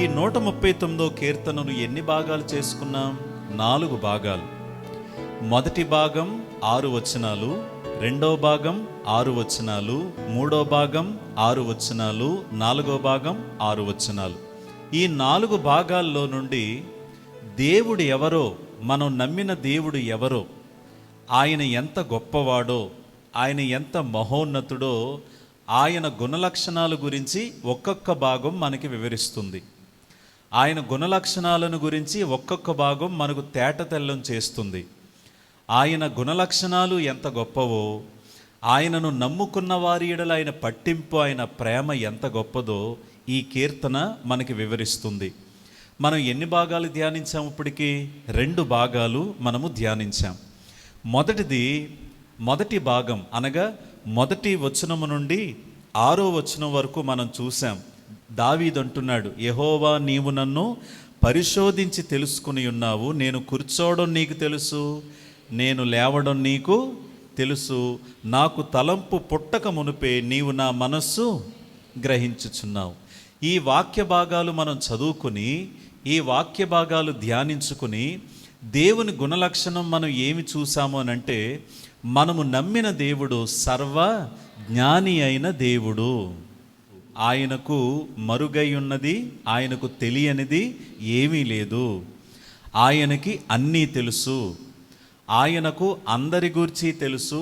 ఈ 139వ కీర్తనను ఎన్ని భాగాలు చేసుకున్నాం? 4 భాగాలు. మొదటి భాగం 6 వచనాలు, రెండవ భాగం 6 వచనాలు, మూడో భాగం 6 వచనాలు, నాలుగో భాగం 6 వచనాలు. ఈ 4 భాగాల్లో నుండి దేవుడు ఎవరో, మనం నమ్మిన దేవుడు ఎవరో, ఆయన ఎంత గొప్పవాడో, ఆయన ఎంత మహోన్నతుడో, ఆయన గుణలక్షణాల గురించి ఒక్కొక్క భాగం మనకి వివరిస్తుంది. ఆయన గుణలక్షణాలను గురించి ఒక్కొక్క భాగం మనకు తేటతెల్లం చేస్తుంది. ఆయన గుణలక్షణాలు ఎంత గొప్పవో, ఆయనను నమ్ముకున్న వారి ఎడల ఆయన పట్టింపు, ఆయన ప్రేమ ఎంత గొప్పదో ఈ కీర్తన మనకి వివరిస్తుంది. మనం ఎన్ని భాగాలు ధ్యానించాం? ఇప్పటికీ 2 భాగాలు మనము ధ్యానించాం. మొదటి భాగం అనగా మొదటి వచనము నుండి 6వ వచనం వరకు మనం చూసాం. దావీదు అంటున్నాడు, యెహోవా నీవు నన్ను పరిశోధించి తెలుసుకుని ఉన్నావు, నేను కూర్చోవడం నీకు తెలుసు, నేను లేవడం నీకు తెలుసు, నాకు తలంపు పుట్టక మునుపే నీవు నా మనస్సు గ్రహించుచున్నావు. ఈ వాక్య భాగాలు మనం చదువుకుని, ఈ వాక్య భాగాలు ధ్యానించుకుని దేవుని గుణలక్షణం మనం ఏమి చూసాము అనంటే, మనము నమ్మిన దేవుడు సర్వ జ్ఞాని అయిన దేవుడు. ఆయనకు మరుగై ఉన్నది, ఆయనకు తెలియనిది ఏమీ లేదు. ఆయనకి అన్నీ తెలుసు, ఆయనకు అందరి గూర్చి తెలుసు,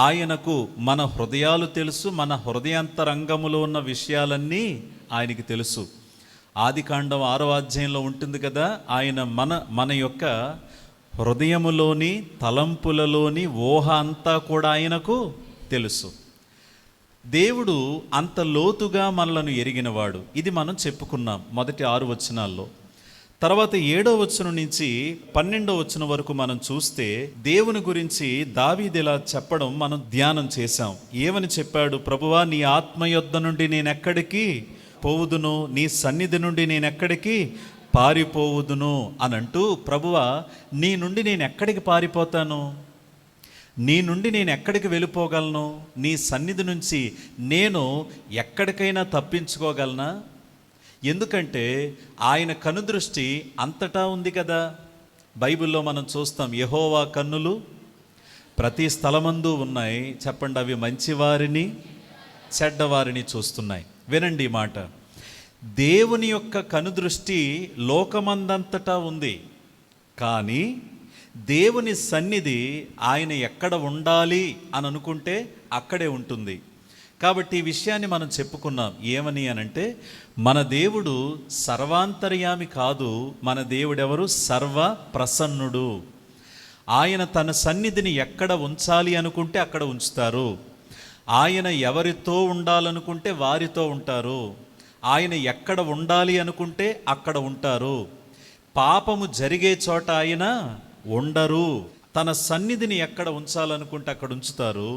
ఆయనకు మన హృదయాలు తెలుసు, మన హృదయాంతరంగములో ఉన్న విషయాలన్నీ ఆయనకి తెలుసు. ఆదికాండం 6వ అధ్యాయంలో ఉంటుంది కదా, ఆయన మన యొక్క హృదయములోని తలంపులలోని ఊహ అంతా కూడా ఆయనకు తెలుసు. దేవుడు అంత లోతుగా మనలను ఎరిగినవాడు. ఇది మనం చెప్పుకున్నాం మొదటి 6 వచనాల్లో. తర్వాత 7వ వచనం నుంచి 12వ వచనం వరకు మనం చూస్తే దేవుని గురించి దావీదు ఇలా చెప్పడం మనం ధ్యానం చేశాం. ఏమని చెప్పాడు? ప్రభువా, నీ ఆత్మ యొద్ద నుండి నేనెక్కడికి పోవుదును, నీ సన్నిధి నుండి నేనెక్కడికి పారిపోవుదును అని అంటూ, ప్రభువా నీ నుండి నేను ఎక్కడికి పారిపోతాను, నీ నుండి నేను ఎక్కడికి వెళ్ళిపోగలను, నీ సన్నిధి నుంచి నేను ఎక్కడికైనా తప్పించుకోగలనా? ఎందుకంటే ఆయన కనుదృష్టి అంతటా ఉంది కదా. బైబిల్లో మనం చూస్తాం, యెహోవా కన్నులు ప్రతి స్థలమందు ఉన్నాయి. చెప్పండి, అవి మంచివారిని చెడ్డవారిని చూస్తున్నాయి. వినండి ఈ మాట. దేవుని యొక్క కనుదృష్టి లోకమందంతటా ఉంది, కానీ దేవుని సన్నిధి ఆయన ఎక్కడ ఉండాలి అని అనుకుంటే అక్కడే ఉంటుంది. కాబట్టి ఈ విషయాన్ని మనం చెప్పుకున్నాం. ఏమని అనంటే, మన దేవుడు సర్వాంతర్యామి కాదు, మన దేవుడెవరు? సర్వ ప్రసన్నుడు. ఆయన తన సన్నిధిని ఎక్కడ ఉంచాలి అనుకుంటే అక్కడ ఉంచుతారు. ఆయన ఎవరితో ఉండాలనుకుంటే వారితో ఉంటారు. ఆయన ఎక్కడ ఉండాలి అనుకుంటే అక్కడ ఉంటారు. పాపము జరిగే చోట ఆయన ఉండరు. తన సన్నిధిని ఎక్కడ ఉంచాలనుకుంటే అక్కడ ఉంచుతారు.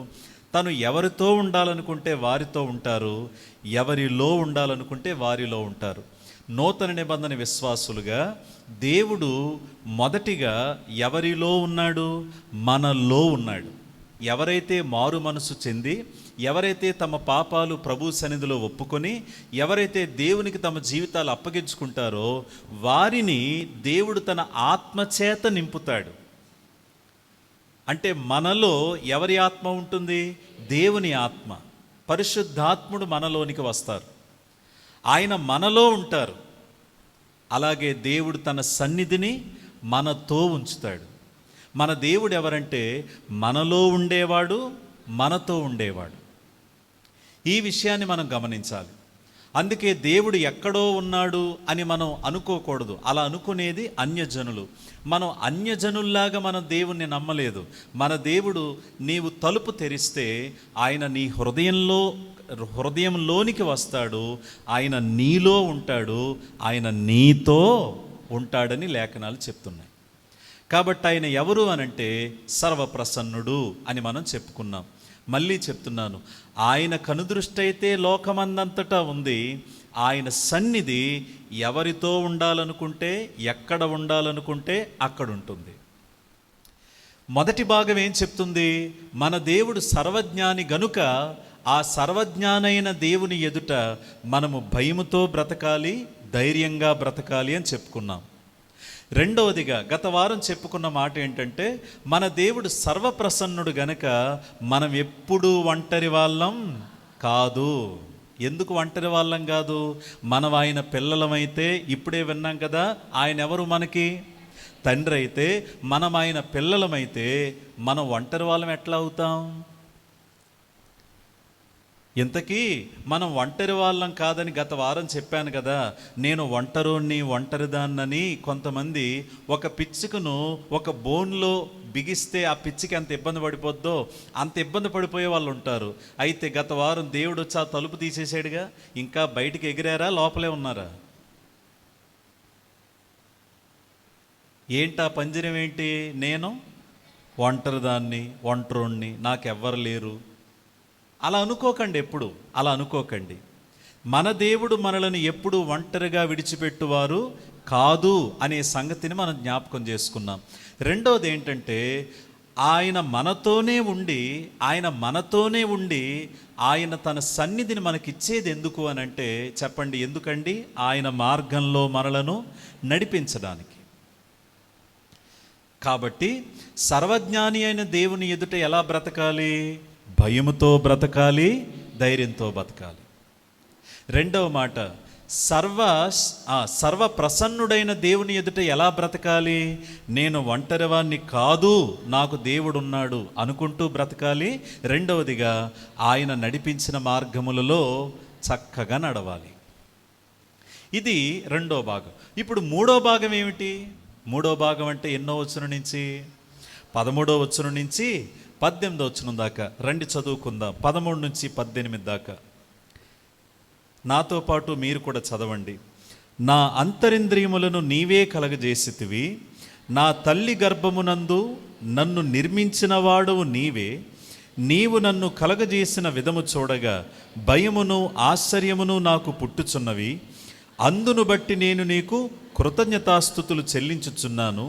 తను ఎవరితో ఉండాలనుకుంటే వారితో ఉంటారు, ఎవరిలో ఉండాలనుకుంటే వారిలో ఉంటారు. నూతన నిబంధన విశ్వాసులుగా దేవుడు మొదటిగా ఎవరిలో ఉన్నాడు? మనలో ఉన్నాడు. ఎవరైతే మారు మనసు చెంది, ఎవరైతే తమ పాపాలు ప్రభు సన్నిధిలో ఒప్పుకొని, ఎవరైతే దేవునికి తమ జీవితాలు అప్పగించుకుంటారో వారిని దేవుడు తన ఆత్మచేత నింపుతాడు. అంటే మనలో ఎవరి ఆత్మ ఉంటుంది? దేవుని ఆత్మ. పరిశుద్ధాత్ముడు మనలోనికి వస్తారు, ఆయన మనలో ఉంటారు. అలాగే దేవుడు తన సన్నిధిని మనతో ఉంచుతాడు. మన దేవుడు ఎవరంటే మనలో ఉండేవాడు, మనతో ఉండేవాడు. ఈ విషయాన్ని మనం గమనించాలి. అందుకే దేవుడు ఎక్కడో ఉన్నాడు అని మనం అనుకోకూడదు. అలా అనుకునేది అన్యజనులు. మనం అన్యజనుల్లాగా మనం దేవుణ్ణి నమ్మలేదు. మన దేవుడు, నీవు తలుపు తెరిస్తే ఆయన నీ హృదయంలోనికి వస్తాడు, ఆయన నీలో ఉంటాడు, ఆయన నీతో ఉంటాడని లేఖనాలు చెప్తున్నాయి. కాబట్టి ఆయన ఎవరు అనంటే సర్వప్రసన్నుడు అని మనం చెప్పుకున్నాం. మళ్ళీ చెప్తున్నాను, ఆయన కనుదృష్టి అయితే లోకమందంతటా ఉంది. ఆయన సన్నిధి ఎవరితో ఉండాలనుకుంటే, ఎక్కడ ఉండాలనుకుంటే అక్కడ ఉంటుంది. మొదటి భాగం ఏం చెప్తుంది? మన దేవుడు సర్వజ్ఞాని గనుక ఆ సర్వజ్ఞానైన దేవుని ఎదుట మనము భయముతో బ్రతకాలి, ధైర్యంగా బ్రతకాలి అని చెప్పుకున్నాం. రెండవదిగా గత వారం చెప్పుకున్న మాట ఏంటంటే, మన దేవుడు సర్వప్రసన్నుడు గనక మనం ఎప్పుడూ ఒంటరి వాళ్ళం కాదు. ఎందుకు ఒంటరి వాళ్ళం కాదు? మనం ఆయన పిల్లలమైతే, ఇప్పుడే విన్నాం కదా, ఆయన ఎవరు మనకి? తండ్రి అయితే మనం ఆయన పిల్లలమైతే మనం ఒంటరి వాళ్ళం ఎట్లా అవుతాం? ఇంతకీ మనం ఒంటరి వాళ్ళం కాదని గత వారం చెప్పాను కదా. నేను ఒంటరిదాన్నని కొంతమంది ఒక పిచ్చుకను ఒక బోన్లో బిగిస్తే ఆ పిచ్చికి ఎంత ఇబ్బంది పడిపోద్దో అంత ఇబ్బంది పడిపోయే వాళ్ళు ఉంటారు. అయితే గత వారం దేవుడు వచ్చి ఆ తలుపు తీసేసాడుగా, ఇంకా బయటికి ఎగిరారా, లోపలే ఉన్నారా? ఏంటా పంజరం ఏంటి? నేను ఒంటరిదాన్ని, ఒంటరోణ్ణి, నాకెవ్వరు లేరు అలా అనుకోకండి. ఎప్పుడు అలా అనుకోకండి. మన దేవుడు మనలను ఎప్పుడు ఒంటరిగా విడిచిపెట్టువారు కాదు అనే సంగతిని మనం జ్ఞాపకం చేసుకున్నాం. రెండవది ఏంటంటే, ఆయన మనతోనే ఉండి ఆయన తన సన్నిధిని మనకిచ్చేది ఎందుకు అని అంటే, చెప్పండి ఎందుకండి? ఆయన మార్గంలో మనలను నడిపించడానికి. కాబట్టి సర్వజ్ఞాని అయిన దేవుని ఎదుట ఎలా బ్రతకాలి? భయముతో బ్రతకాలి, ధైర్యంతో బ్రతకాలి. రెండవ మాట, సర్వ ప్రసన్నుడైన దేవుని ఎదుట ఎలా బ్రతకాలి? నేను ఒంటరివాణ్ణి కాదు, నాకు దేవుడు ఉన్నాడు అనుకుంటూ బ్రతకాలి. రెండవదిగా ఆయన నడిపించిన మార్గములలో చక్కగా నడవాలి. ఇది రెండో భాగం. ఇప్పుడు మూడో భాగం ఏమిటి? మూడో భాగం అంటే ఎన్నో వచనం నుంచి? 13వ వచనం నుంచి 18వ వచనం దాకా రండి చదువుకుందాం. 13 నుంచి 18 దాకా నాతో పాటు మీరు కూడా చదవండి. నా అంతరింద్రియములను నీవే కలగజేసితివి, నా తల్లి గర్భమునందు నన్ను నిర్మించిన వాడవు నీవే. నీవు నన్ను కలగజేసిన విధము చూడగా భయమును ఆశ్చర్యమును నాకు పుట్టుచున్నవి. అందును బట్టి నేను నీకు కృతజ్ఞతాస్తుతులు చెల్లించుచున్నాను.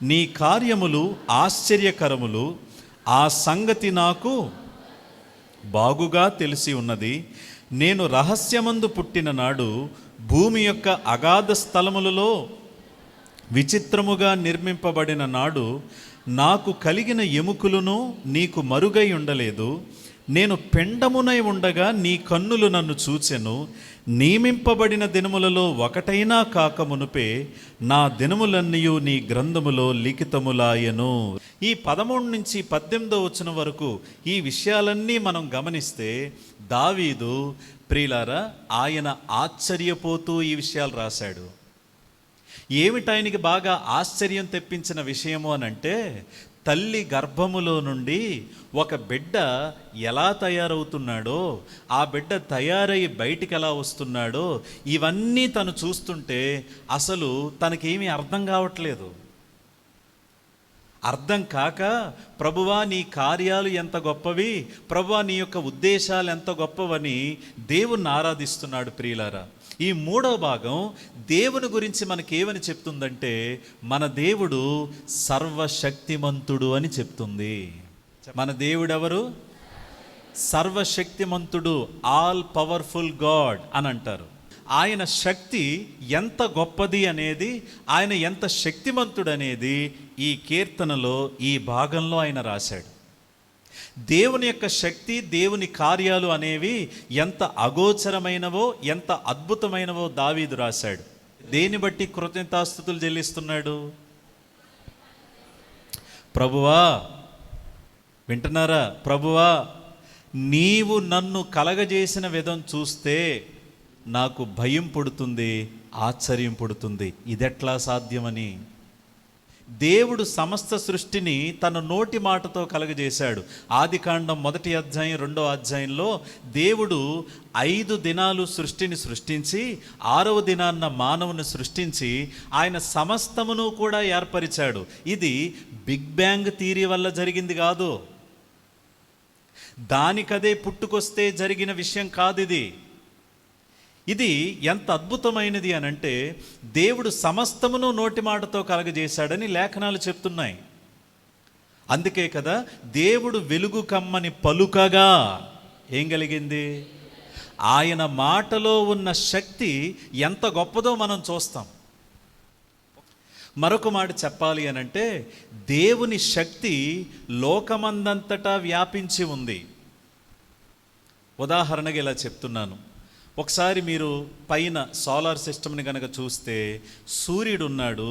నీ కార్యములు ఆశ్చర్యకరములు, ఆ సంగతి నాకు బాగుగా తెలిసి ఉన్నది. నేను రహస్యమందు పుట్టిన నాడు భూమి యొక్క అగాధ స్థలములలో విచిత్రముగా నిర్మింపబడిన నాడు నాకు కలిగిన ఎముకలను నీకు మరుగై ఉండలేదు. నేను పెండమునై ఉండగా నీ కన్నులు నన్ను చూచెను. నియమింపబడిన దినములలో ఒకటైనా కాక మునుపే నా దినములన్నయు నీ గ్రంథములో లిఖితములాయను. ఈ 13 నుంచి 18వ వచనం వరకు ఈ విషయాలన్నీ మనం గమనిస్తే, దావీదు ప్రియులారా ఆయన ఆశ్చర్యపోతూ ఈ విషయాలు రాశాడు. ఏమిటి ఆయనకి బాగా ఆశ్చర్యం తెప్పించిన విషయము అనంటే, తల్లి గర్భములో నుండి ఒక బిడ్డ ఎలా తయారవుతున్నాడో, ఆ బిడ్డ తయారై బయటికి ఎలా వస్తున్నాడో, ఇవన్నీ తను చూస్తుంటే అసలు తనకేమీ అర్థం కావట్లేదు. అర్థం కాక, ప్రభువా నీ కార్యాలు ఎంత గొప్పవి, ప్రభువా నీ యొక్క ఉద్దేశాలు ఎంత గొప్పవని దేవుణ్ణి ఆరాధిస్తున్నాడు. ప్రియులారా, ఈ మూడో భాగం దేవుని గురించి మనకేమని చెప్తుందంటే, మన దేవుడు సర్వశక్తిమంతుడు అని చెప్తుంది. మన దేవుడు ఎవరు? సర్వశక్తిమంతుడు, ఆల్ పవర్ఫుల్ గాడ్ అని అంటారు. ఆయన శక్తి ఎంత గొప్పది అనేది, ఆయన ఎంత శక్తిమంతుడు అనేది ఈ కీర్తనలో ఈ భాగంలో ఆయన రాశాడు. దేవుని యొక్క శక్తి, దేవుని కార్యాలు అనేవి ఎంత అగోచరమైనవో, ఎంత అద్భుతమైనవో దావీదు రాశాడు. దేని బట్టి కృతజ్ఞతాస్తుతులు చెల్లిస్తున్నాడు? ప్రభువా, వింటున్నారా? ప్రభువా, నీవు నన్ను కలగజేసిన విధం చూస్తే నాకు భయం పుడుతుంది, ఆశ్చర్యం పుడుతుంది. ఇదెట్లా సాధ్యమని. దేవుడు సమస్త సృష్టిని తన నోటి మాటతో కలగజేశాడు. ఆదికాండం 1వ అధ్యాయం 2వ అధ్యాయంలో దేవుడు 5 దినాలు సృష్టిని సృష్టించి 6వ దినాన్న మానవుని సృష్టించి ఆయన సమస్తమును కూడా ఏర్పరిచాడు. ఇది బిగ్ బ్యాంగ్ థియరీ వల్ల జరిగింది కాదు, దానికదే పుట్టుకొస్తే జరిగిన విషయం కాదు. ఇది ఎంత అద్భుతమైనది అనంటే, దేవుడు సమస్తమును నోటి మాటతో కలగజేశాడని లేఖనాలు చెప్తున్నాయి. అందుకే కదా దేవుడు వెలుగు కమ్మని పలుకగా ఏం కలిగింది? ఆయన మాటలో ఉన్న శక్తి ఎంత గొప్పదో మనం చూస్తాం. మరొక మాట చెప్పాలి అనంటే, దేవుని శక్తి లోకమందంతటా వ్యాపించి ఉంది. ఉదాహరణగా ఇలా చెప్తున్నాను. ఒకసారి మీరు పైన సోలార్ సిస్టమ్ని కనుక చూస్తే, సూర్యుడు ఉన్నాడు,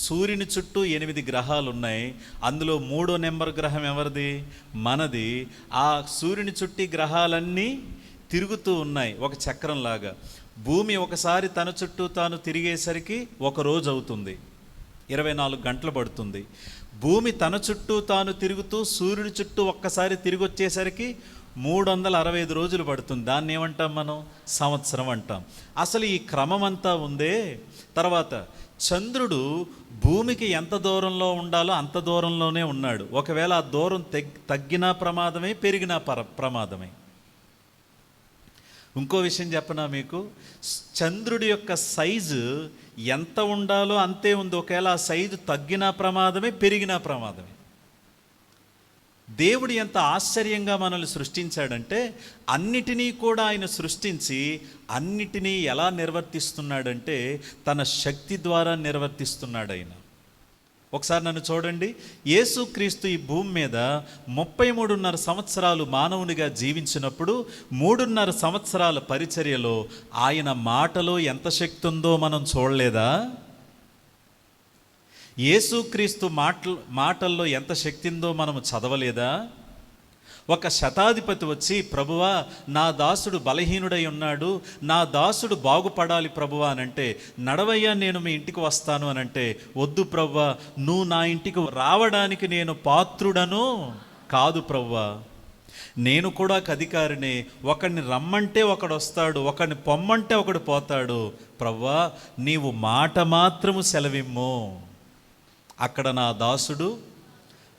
సూర్యుని చుట్టూ 8 గ్రహాలు ఉన్నాయి. అందులో 3వ నెంబర్ గ్రహం ఎవరిది? మనది. ఆ సూర్యుని చుట్టూ గ్రహాలన్నీ తిరుగుతూ ఉన్నాయి ఒక చక్రంలాగా. భూమి ఒకసారి తన చుట్టూ తాను తిరిగేసరికి ఒక రోజు అవుతుంది, 24 గంటలు పడుతుంది. భూమి తన చుట్టూ తాను తిరుగుతూ సూర్యుడి చుట్టూ ఒక్కసారి తిరిగి వచ్చేసరికి 365 రోజులు పడుతుంది. దాన్ని ఏమంటాం మనం? సంవత్సరం అంటాం. అసలు ఈ క్రమం అంతా ఉందే. తర్వాత చంద్రుడు భూమికి ఎంత దూరంలో ఉండాలో అంత దూరంలోనే ఉన్నాడు. ఒకవేళ ఆ దూరం తగ్గినా ప్రమాదమే, పెరిగినా ప్రమాదమే. ఇంకో విషయం చెప్పనా మీకు? చంద్రుడి యొక్క సైజు ఎంత ఉండాలో అంతే ఉంది. ఒకవేళ ఆ సైజు తగ్గినా ప్రమాదమే, పెరిగినా ప్రమాదమే. దేవుడు ఎంత ఆశ్చర్యంగా మనల్ని సృష్టించాడంటే, అన్నిటినీ కూడా ఆయన సృష్టించి అన్నిటినీ ఎలా నిర్వర్తిస్తున్నాడంటే తన శక్తి ద్వారా నిర్వర్తిస్తున్నాడు ఆయన. ఒకసారి నన్ను చూడండి. యేసుక్రీస్తు ఈ భూమి మీద 33.5 సంవత్సరాలు మానవునిగా జీవించినప్పుడు 3.5 సంవత్సరాల పరిచర్యలో ఆయన మాటలో ఎంత శక్తి ఉందో మనం చూడలేదా? యేసుక్రీస్తు మాటల్లో ఎంత శక్తి ఉందో మనము చదవలేదా? ఒక శతాధిపతి వచ్చి, ప్రభువా నా దాసుడు బలహీనుడై ఉన్నాడు, నా దాసుడు బాగుపడాలి ప్రభువా అనంటే, నడవయ్యా నేను మీ ఇంటికి వస్తాను అనంటే, వద్దు ప్రభువా, నువ్వు నా ఇంటికి రావడానికి నేను పాత్రుడను కాదు ప్రభువా, నేను కూడా అధికారిని. ఒకడిని రమ్మంటే ఒకడు వస్తాడు, ఒకడిని పొమ్మంటే ఒకడు పోతాడు. ప్రభువా నీవు మాట మాత్రము సెలవిమ్ము, అక్కడ నా దాసుడు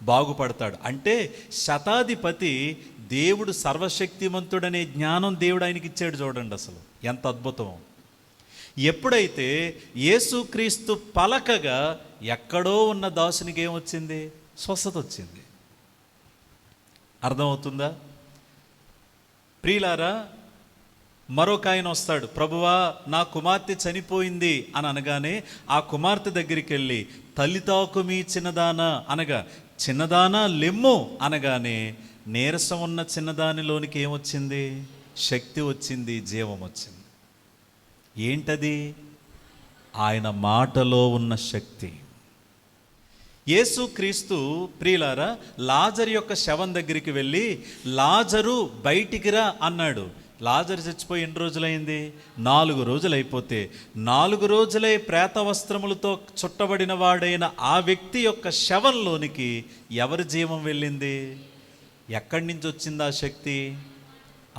బాగుపడతాడు. అంటే శతాధిపతి దేవుడు సర్వశక్తిమంతుడనే జ్ఞానం దేవుడు ఆయనకి ఇచ్చాడు. చూడండి అసలు ఎంత అద్భుతం. ఎప్పుడైతే యేసుక్రీస్తు పలకగా ఎక్కడో ఉన్న దాసునికి ఏమొచ్చింది? స్వస్థత వచ్చింది. అర్థమవుతుందా ప్రియులారా? మరొక ఆయన వస్తాడు, ప్రభువా నా కుమార్తె చనిపోయింది అని అనగానే ఆ కుమార్తె దగ్గరికి వెళ్ళి, తల్లితాకుమీ చిన్నదానా అనగా, చిన్నదానా లెమ్ము అనగానే నీరసం ఉన్న చిన్నదానిలోనికి ఏమొచ్చింది? శక్తి వచ్చింది, జీవం వచ్చింది. ఏంటది? ఆయన మాటలో ఉన్న శక్తి. యేసుక్రీస్తు ప్రియులారా లాజరు యొక్క శవం దగ్గరికి వెళ్ళి, లాజరు బయటికి రా అన్నాడు. లాజరు చచ్చిపోయి ఎన్ని రోజులైంది? 4 రోజులు అయిపోతే, 4 రోజులై ప్రేత వస్త్రములతో చుట్టబడిన వాడైన ఆ వ్యక్తి యొక్క శవంలోనికి ఎవరి జీవం వెళ్ళింది? ఎక్కడి నుంచి వచ్చింది ఆ శక్తి?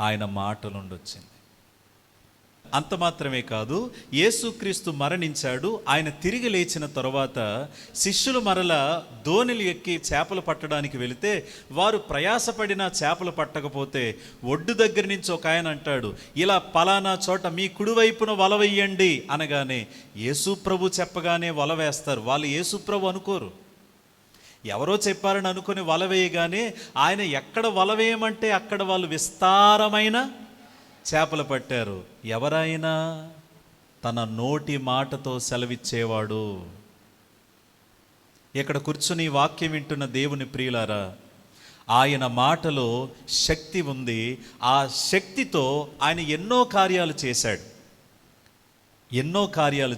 ఆయన మాట నుండి వచ్చింది. అంత మాత్రమే కాదు, యేసుక్రీస్తు మరణించాడు. ఆయన తిరిగి లేచిన తరువాత శిష్యులు మరల దోణిలు ఎక్కి చేపలు పట్టడానికి వెళితే, వారు ప్రయాసపడినా చేపలు పట్టకపోతే ఒడ్డు దగ్గర నుంచి ఒక ఆయన అంటాడు, ఇలా పలానా చోట మీ కుడివైపున వల వేయండి అనగానే యేసు ప్రభు చెప్పగానే వల వేస్తారు. వాళ్ళు యేసు ప్రభు అనుకోరు, ఎవరో చెప్పారని అనుకుని వల వేయగానే ఆయన ఎక్కడ వల వేయమంటే అక్కడ వాళ్ళు విస్తారమైన చేపలు పట్టారు. ఎవరైనా తన నోటి మాటతో సెలవిచ్చేవాడు. ఇక్కడ కూర్చుని వాక్యం వింటున్న దేవుని ప్రియులారా, ఆయన మాటలో శక్తి ఉంది. ఆ శక్తితో ఆయన ఎన్నో కార్యాలు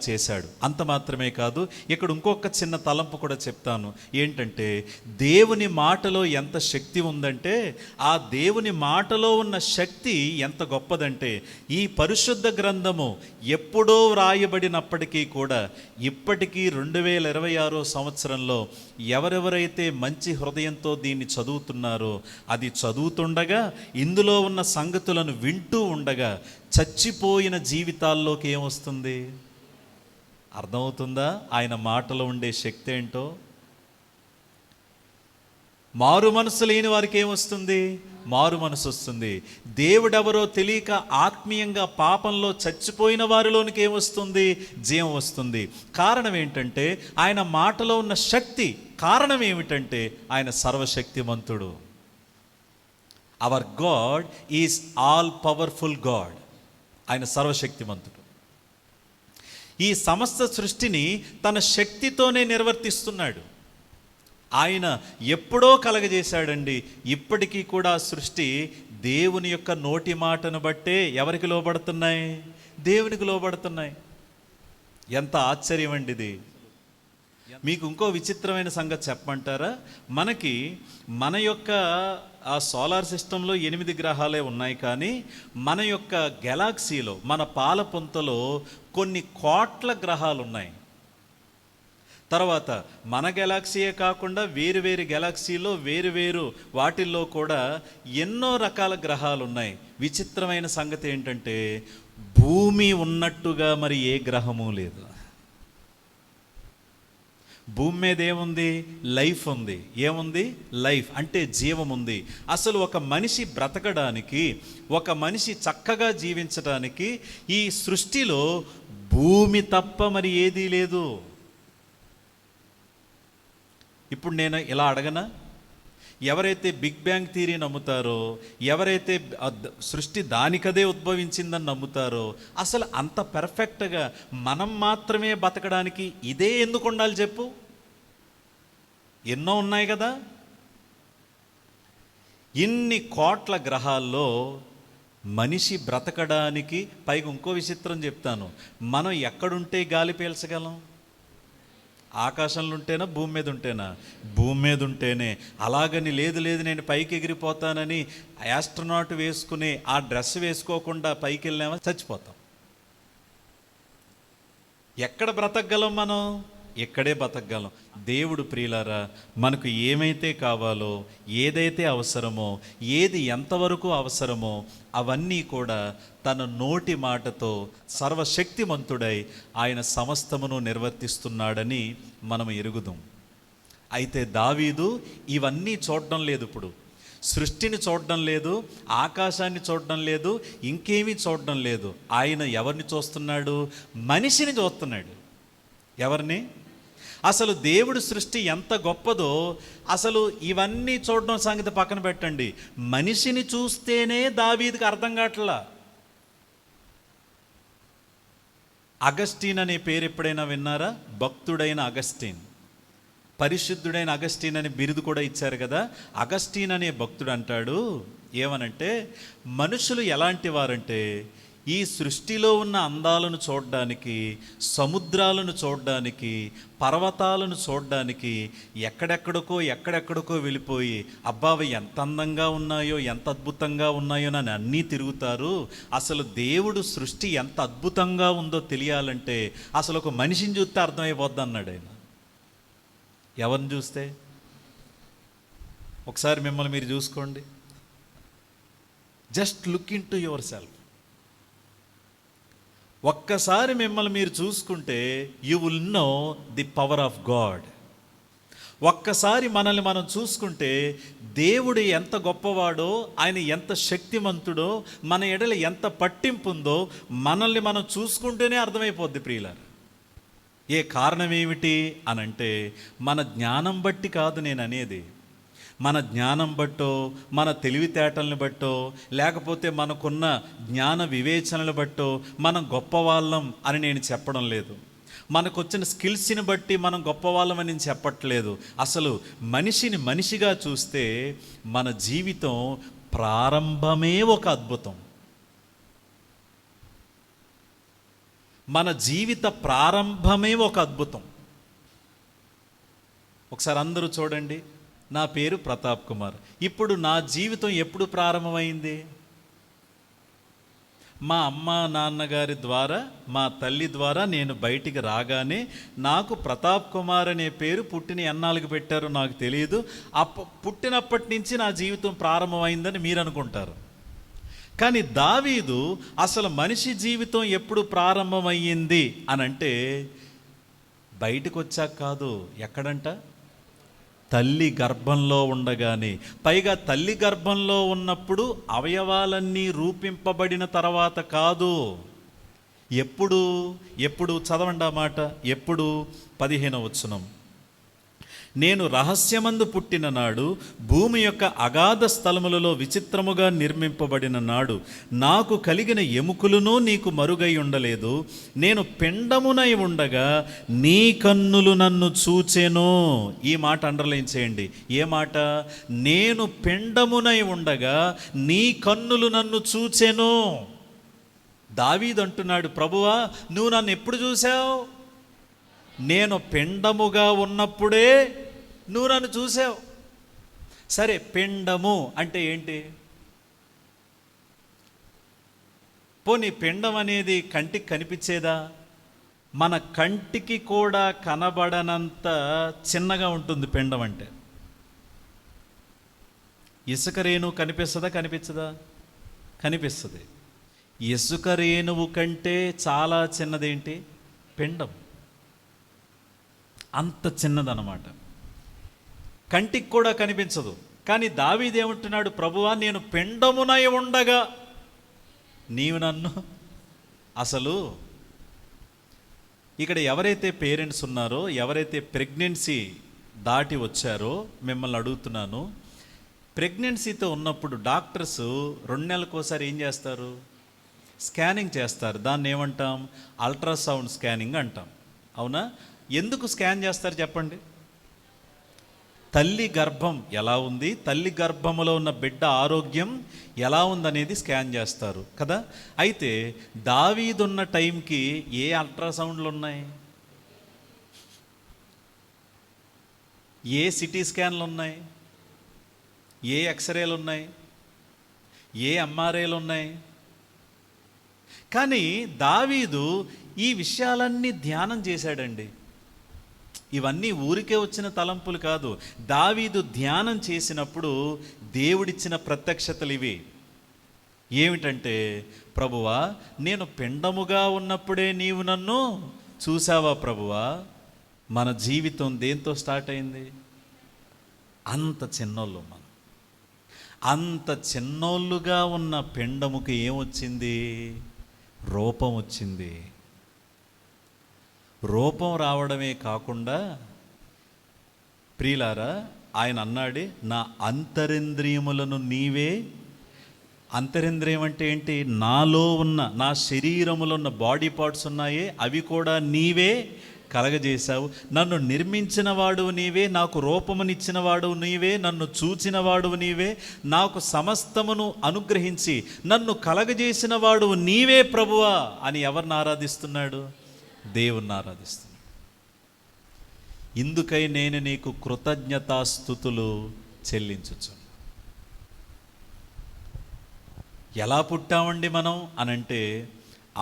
చేశాడు. అంత మాత్రమే కాదు, ఇక్కడ ఇంకొక చిన్న తలంపు కూడా చెప్తాను. ఏంటంటే, దేవుని మాటలో ఎంత శక్తి ఉందంటే, ఆ దేవుని మాటలో ఉన్న శక్తి ఎంత గొప్పదంటే, ఈ పరిశుద్ధ గ్రంథము ఎప్పుడో వ్రాయబడినప్పటికీ కూడా ఇప్పటికీ 2026 సంవత్సరంలో ఎవరెవరైతే మంచి హృదయంతో దీన్ని చదువుతున్నారో, అది చదువుతుండగా ఇందులో ఉన్న సంగతులను వింటూ ఉండగా చచ్చిపోయిన జీవితాల్లోకి ఏమొస్తుంది? అర్థమవుతుందా ఆయన మాటలో ఉండే శక్తి ఏంటో? మారు మనసు లేని వారికి ఏమొస్తుంది? మారు మనసు వస్తుంది. దేవుడెవరో తెలియక ఆత్మీయంగా పాపంలో చచ్చిపోయిన వారిలోనికి ఏమొస్తుంది? జీవం వస్తుంది. కారణం ఏంటంటే ఆయన మాటలో ఉన్న శక్తి. కారణం ఏమిటంటే ఆయన సర్వశక్తిమంతుడు. Hour God is all powerful God. ఆయన సర్వశక్తిమంతుడు. ఈ సమస్త సృష్టిని తన శక్తితోనే నిర్వర్తిస్తున్నాడు. ఆయన ఎప్పుడో కలగజేశాడండి. ఇప్పటికీ కూడా సృష్టి దేవుని యొక్క నోటి మాటను బట్టే ఎవరికి లోబడుతున్నాయి? దేవునికి లోబడుతున్నాయి. ఎంత ఆశ్చర్యం అండి ఇది. మీకు ఇంకో విచిత్రమైన సంగతి చెప్పమంటారా? మన యొక్క ఆ సోలార్ సిస్టంలో 8 గ్రహాలే ఉన్నాయి, కానీ మన యొక్క గెలాక్సీలో, మన పాలపుంతలో కొన్ని కోట్ల గ్రహాలు ఉన్నాయి. తర్వాత మన గెలాక్సీయే కాకుండా వేరు వేరు గెలాక్సీలో వేరు వాటిల్లో కూడా ఎన్నో రకాల గ్రహాలు ఉన్నాయి. విచిత్రమైన సంగతి ఏంటంటే భూమి ఉన్నట్టుగా మరి ఏ గ్రహము లేదు. భూమి మీద ఏముంది? లైఫ్ ఉంది. ఏముంది? లైఫ్ అంటే జీవం ఉంది. అసలు ఒక మనిషి బ్రతకడానికి, ఒక మనిషి చక్కగా జీవించడానికి ఈ సృష్టిలో భూమి తప్ప మరి ఏదీ లేదు. ఇప్పుడు నేను ఇలా అడగనా? ఎవరైతే బిగ్ బ్యాంగ్ థియరీ నమ్ముతారో, ఎవరైతే సృష్టి దానికదే ఉద్భవించిందని నమ్ముతారో, అసలు అంత పర్ఫెక్ట్గా మనం మాత్రమే బతకడానికి ఇదే ఎందుకు ఉండాలి చెప్పు? ఎన్నో ఉన్నాయి కదా. ఇన్ని కోట్ల గ్రహాల్లో మనిషి బ్రతకడానికి, పైగా ఇంకో విచిత్రం చెప్తాను, మనం ఎక్కడుంటే గాలి పీల్చగలం? ఆకాశంలో ఉంటేనా, భూమి మీద ఉంటేనా? భూమి మీద ఉంటేనే. అలాగని లేదు నేను పైకి ఎగిరిపోతానని యాస్ట్రోనాట్ వేసుకుని ఆ డ్రెస్ వేసుకోకుండా పైకి వెళ్ళామా చచ్చిపోతాం. ఎక్కడ బ్రతకగలం మనం? ఇక్కడే బతకగలం. దేవుడు ప్రియులారా, మనకు ఏమైతే కావాలో, ఏదైతే అవసరమో, ఏది ఎంతవరకు అవసరమో అవన్నీ కూడా తన నోటి మాటతో సర్వశక్తిమంతుడై ఆయన సమస్తమును నిర్వర్తిస్తున్నాడని మనం ఎరుగుదాం. అయితే దావీదు ఇవన్నీ చూడడం లేదు. ఇప్పుడు సృష్టిని చూడడం లేదు, ఆకాశాన్ని చూడడం లేదు, ఇంకేమీ చూడడం లేదు. ఆయన ఎవరిని చూస్తున్నాడు? మనిషిని చూస్తున్నాడు. ఎవరిని? అసలు దేవుడు సృష్టి ఎంత గొప్పదో అసలు ఇవన్నీ చూడడం సంగతి పక్కన పెట్టండి, మనిషిని చూస్తేనే దావీదుకి అర్థం కావట్లా. అగస్టీన్ అనే పేరు ఎప్పుడైనా విన్నారా? భక్తుడైన అగస్టీన్, పరిశుద్ధుడైన అగస్టీన్ అనే బిరుదు కూడా ఇచ్చారు కదా. అగస్టీన్ అనే భక్తుడు అంటాడు ఏమనంటే, మనుషులు ఎలాంటి వారంటే ఈ సృష్టిలో ఉన్న అందాలను చూడడానికి, సముద్రాలను చూడడానికి, పర్వతాలను చూడడానికి ఎక్కడెక్కడికో వెళ్ళిపోయి అబ్బావి ఎంత అందంగా ఉన్నాయో, ఎంత అద్భుతంగా ఉన్నాయో అని అన్నీ తిరుగుతారు. అసలు దేవుడు సృష్టి ఎంత అద్భుతంగా ఉందో తెలియాలంటే అసలు ఒక మనిషిని చూస్తే అర్థమైపోద్ది అన్నాడు ఆయన. ఎవరిని చూస్తే? ఒకసారి మిమ్మల్ని మీరు చూసుకోండి. Just look in to your self. ఒక్కసారి మిమ్మల్ని మీరు చూసుకుంటే you will know the power of God. ఒక్కసారి మనల్ని మనం చూసుకుంటే దేవుడు ఎంత గొప్పవాడో, ఆయన ఎంత శక్తిమంతుడో, మన ఎడల ఎంత పట్టింపు ఉందో మనల్ని మనం చూసుకుంటేనే అర్థమైపోద్ది ప్రియులారా. ఏ కారణం ఏమిటి అనంటే మన జ్ఞానం బట్టి కాదు నేను అనేది. మన జ్ఞానం బట్టో, మన తెలివితేటలను బట్టో, లేకపోతే మనకున్న జ్ఞాన వివేచనలు బట్టో మనం గొప్పవాళ్ళం అని నేను చెప్పడం లేదు. మనకు వచ్చిన స్కిల్స్ని బట్టి మనం గొప్పవాళ్ళం అని నేను చెప్పట్లేదు. అసలు మనిషిని మనిషిగా చూస్తే మన జీవితం ప్రారంభమే ఒక అద్భుతం. మన జీవిత ప్రారంభమే ఒక అద్భుతం. ఒకసారి అందరూ చూడండి. నా పేరు ప్రతాప్ కుమార్. ఇప్పుడు నా జీవితం ఎప్పుడు ప్రారంభమైంది? మా అమ్మ నాన్నగారి ద్వారా, మా తల్లి ద్వారా నేను బయటికి రాగానే నాకు ప్రతాప్ కుమార్ అనే పేరు పుట్టిన ఎన్నాళ్ళకి పెట్టారో నాకు తెలియదు. పుట్టినప్పటి నుంచి నా జీవితం ప్రారంభమైందని మీరు అనుకుంటారు. కానీ దావీదు అసలు మనిషి జీవితం ఎప్పుడు ప్రారంభమయ్యింది అనంటే బయటకు వచ్చాక కాదు. ఎక్కడంట? తల్లి గర్భంలో ఉండగానే. పైగా తల్లి గర్భంలో ఉన్నప్పుడు అవయవాలన్నీ రూపింపబడిన తర్వాత కాదు. ఎప్పుడు చదవండి ఆ మాట. ఎప్పుడు? 15వ వచనం. నేను రహస్యమందు పుట్టిన నాడు, భూమి యొక్క అగాధ స్థలములలో విచిత్రముగా నిర్మింపబడిన నాడు, నాకు కలిగిన ఎముకలునూ నీకు మరుగై ఉండలేదు. నేను పిండమునై ఉండగా నీ కన్నులు నన్ను చూచెను. ఈ మాట అండర్లైన్ చేయండి. ఏ మాట? నేను పిండమునై ఉండగా నీ కన్నులు నన్ను చూచెను. దావీదు అంటున్నాడు, ప్రభువా నువ్వు నన్ను ఎప్పుడు చూసావు? నేను పిండముగా ఉన్నప్పుడే నువ్వు నన్ను చూసావు. సరే, పిండము అంటే ఏంటి? పోనీ పిండం అనేది కంటికి కనిపించేదా? మన కంటికి కూడా కనబడనంత చిన్నగా ఉంటుంది పిండం అంటే. ఇసుక రేణువు కనిపిస్తుందా? కనిపించదా? కనిపిస్తుంది. ఇసుక రేణువు కంటే చాలా చిన్నదేంటి? పిండం. అంత చిన్నదన్నమాట, కంటికి కూడా కనిపించదు. కానీ దావీదు ఏమంటున్నాడు? ప్రభువా నేను పిండమునై ఉండగా నీవు నన్ను. అసలు ఇక్కడ ఎవరైతే పేరెంట్స్ ఉన్నారో, ఎవరైతే ప్రెగ్నెన్సీ దాటి వచ్చారో, మిమ్మల్ని అడుగుతున్నాను, ప్రెగ్నెన్సీతో ఉన్నప్పుడు డాక్టర్స్ 2 నెలలకోసారి ఏం చేస్తారు? స్కానింగ్ చేస్తారు. దాన్ని ఏమంటాం? అల్ట్రాసౌండ్ స్కానింగ్ అంటాం. అవునా? ఎందుకు స్కాన్ చేస్తారు చెప్పండి? తల్లి గర్భం ఎలా ఉంది, తల్లి గర్భములో ఉన్న బిడ్డ ఆరోగ్యం ఎలా ఉందనేది స్కాన్ చేస్తారు కదా. అయితే దావీదున్న టైంకి ఏ అల్ట్రాసౌండ్లు ఉన్నాయి? ఏ సిటీ స్కాన్లు ఉన్నాయి? ఏ ఎక్స్రేలు ఉన్నాయి? ఏ ఎంఆర్ఐలు ఉన్నాయి? కానీ దావీదు ఈ విషయాలన్నీ ధ్యానం చేశాడండి. ఇవన్నీ ఊరికే వచ్చిన తలంపులు కాదు. దావీదు ధ్యానం చేసినప్పుడు దేవుడిచ్చిన ప్రత్యక్షతలు ఇవి. ఏమిటంటే, ప్రభువా నేను పిండముగా ఉన్నప్పుడే నీవు నన్ను చూసావా ప్రభువా. మన జీవితం దేంతో స్టార్ట్ అయింది? అంత చిన్నోళ్ళు మనం. అంత చిన్నోళ్ళుగా ఉన్న పిండముకి ఏమొచ్చింది? రూపం వచ్చింది. రూపం రావడమే కాకుండా ప్రియులారా, ఆయన అన్నాడే, నా అంతరింద్రియములను నీవే. అంతరింద్రియం అంటే ఏంటి? నాలో ఉన్న, నా శరీరములో ఉన్న బాడీ పార్ట్స్ ఉన్నాయే, అవి కూడా నీవే కలగజేశావు. నన్ను నిర్మించిన వాడువు నీవే, నాకు రూపమునిచ్చిన వాడువు నీవే, నన్ను చూచిన వాడువు నీవే, నాకు సమస్తమును అనుగ్రహించి నన్ను కలగజేసిన వాడువు నీవే ప్రభువా అని ఎవరిని ఆరాధిస్తున్నాడు? దేవుణ్ణి ఆరాధిస్తున్నాడు. ఇందుకై నేను నీకు కృతజ్ఞతాస్తుతులు చెల్లించుచు. ఎలా పుట్టామండి మనం అనంటే,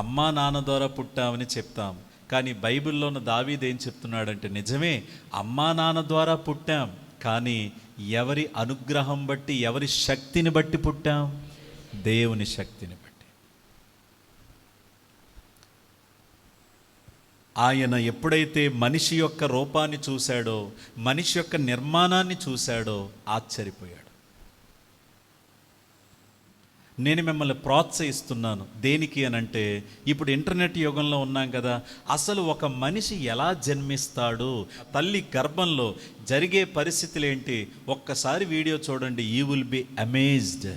అమ్మా నాన్న ద్వారా పుట్టామని చెప్తాం. కానీ బైబిల్లో ఉన్న దావీదు ఏం చెప్తున్నాడంటే, నిజమే అమ్మా నాన్న ద్వారా పుట్టాం, కానీ ఎవరి అనుగ్రహం బట్టి, ఎవరి శక్తిని బట్టి పుట్టాం? దేవుని శక్తిని బట్టి. ఆయన ఎప్పుడైతే మనిషి యొక్క రూపాన్ని చూశాడో, మనిషి యొక్క నిర్మాణాన్ని చూశాడో ఆశ్చర్యపోయాడు. నేను మిమ్మల్ని ప్రోత్సహిస్తున్నాను. దేనికి అనంటే, ఇప్పుడు ఇంటర్నెట్ యుగంలో ఉన్నాం కదా. అసలు ఒక మనిషి ఎలా జన్మిస్తాడు, తల్లి గర్భంలో జరిగే పరిస్థితులు ఏంటి, ఒక్కసారి వీడియో చూడండి. You will be amazed.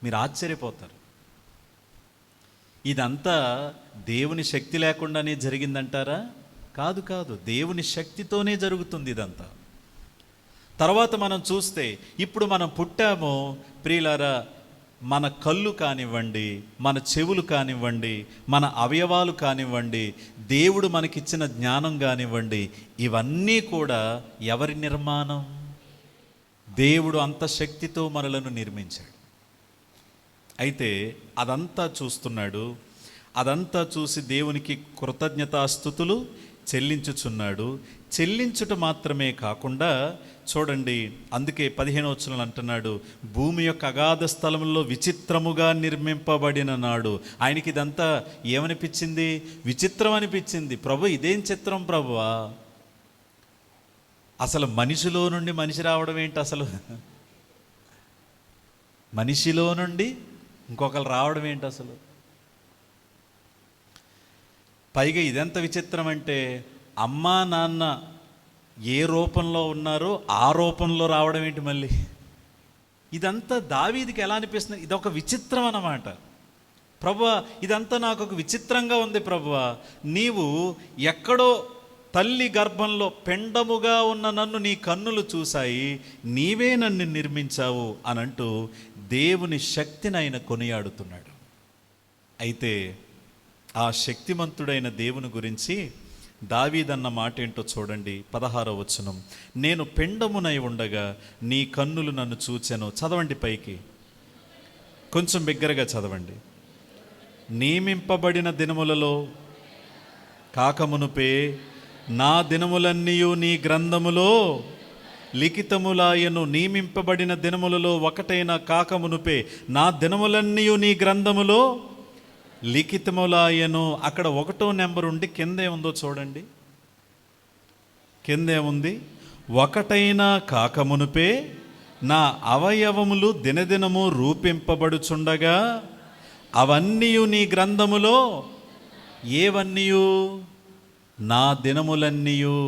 మీరు ఆశ్చర్యపోతారు. ఇదంతా దేవుని శక్తి లేకుండానే జరిగిందంటారా? కాదు కాదు, దేవుని శక్తితోనే జరుగుతుంది ఇదంతా. తర్వాత మనం చూస్తే, ఇప్పుడు మనం పుట్టామో ప్రియులారా, మన కళ్ళు కానివ్వండి, మన చెవులు కానివ్వండి, మన అవయవాలు కానివ్వండి, దేవుడు మనకిచ్చిన జ్ఞానం కానివ్వండి, ఇవన్నీ కూడా ఎవరి నిర్మాణం? దేవుడు అంత శక్తితో మనలను నిర్మించాడు. అయితే అదంతా చూస్తున్నాడు. అదంతా చూసి దేవునికి కృతజ్ఞతాస్తుతులు చెల్లించుచున్నాడు. చెల్లించుట మాత్రమే కాకుండా చూడండి, అందుకే 15వ వచనంలో అంటున్నాడు, భూమి యొక్క అగాధ స్థలంలో విచిత్రముగా నిర్మింపబడిన నాడు. ఆయనకి ఇదంతా ఏమనిపించింది? విచిత్రం అనిపించింది. ప్రభు ఇదేం చిత్రం ప్రభువా, అసలు మనిషిలో నుండి మనిషి రావడం ఏంటి? అసలు మనిషిలో నుండి ఇంకొకరు రావడం ఏంటి అసలు? పైగా ఇదెంత విచిత్రం అంటే, అమ్మా నాన్న ఏ రూపంలో ఉన్నారో ఆ రూపంలో రావడం ఏంటి మళ్ళీ? ఇదంతా దావీదుకి ఎలా అనిపిస్తుంది? ఇదొక విచిత్రం అన్నమాట. ప్రభువా, ఇదంతా నాకు ఒక విచిత్రంగా ఉంది ప్రభువా, నీవు ఎక్కడో తల్లి గర్భంలో పెండముగా ఉన్న నన్ను నీ కన్నులు చూశాయి, నీవే నన్ను నిర్మించావు అని అంటూ దేవుని శక్తిని ఆయన కొనియాడుతున్నాడు. అయితే ఆ శక్తిమంతుడైన దేవుని గురించి దావీదన్న మాట ఏంటో చూడండి. 16వ వచనం, నేను పెండమునై ఉండగా నీ కన్నులు నన్ను చూచెను. చదవండి పైకి, కొంచెం బిగ్గరగా చదవండి. నియమింపబడిన దినములలో కాకమునుపే నా దినములన్నీయు నీ గ్రంథములో లిఖితములాయను. నియమింపబడిన దినములలో ఒకటైన కాకమునుపే నా దినములన్నీయు నీ గ్రంథములో లిఖితములాయను. అక్కడ 1వ నెంబర్ ఉండి కింద ఏముందో చూడండి. కింద ఏముంది? ఒకటైనా కాకమునుపే నా అవయవములు దినదినము రూపింపబడుచుండగా అవన్నీయు నీ గ్రంథములో, ఏవన్నీయు? నా దినములన్నీయు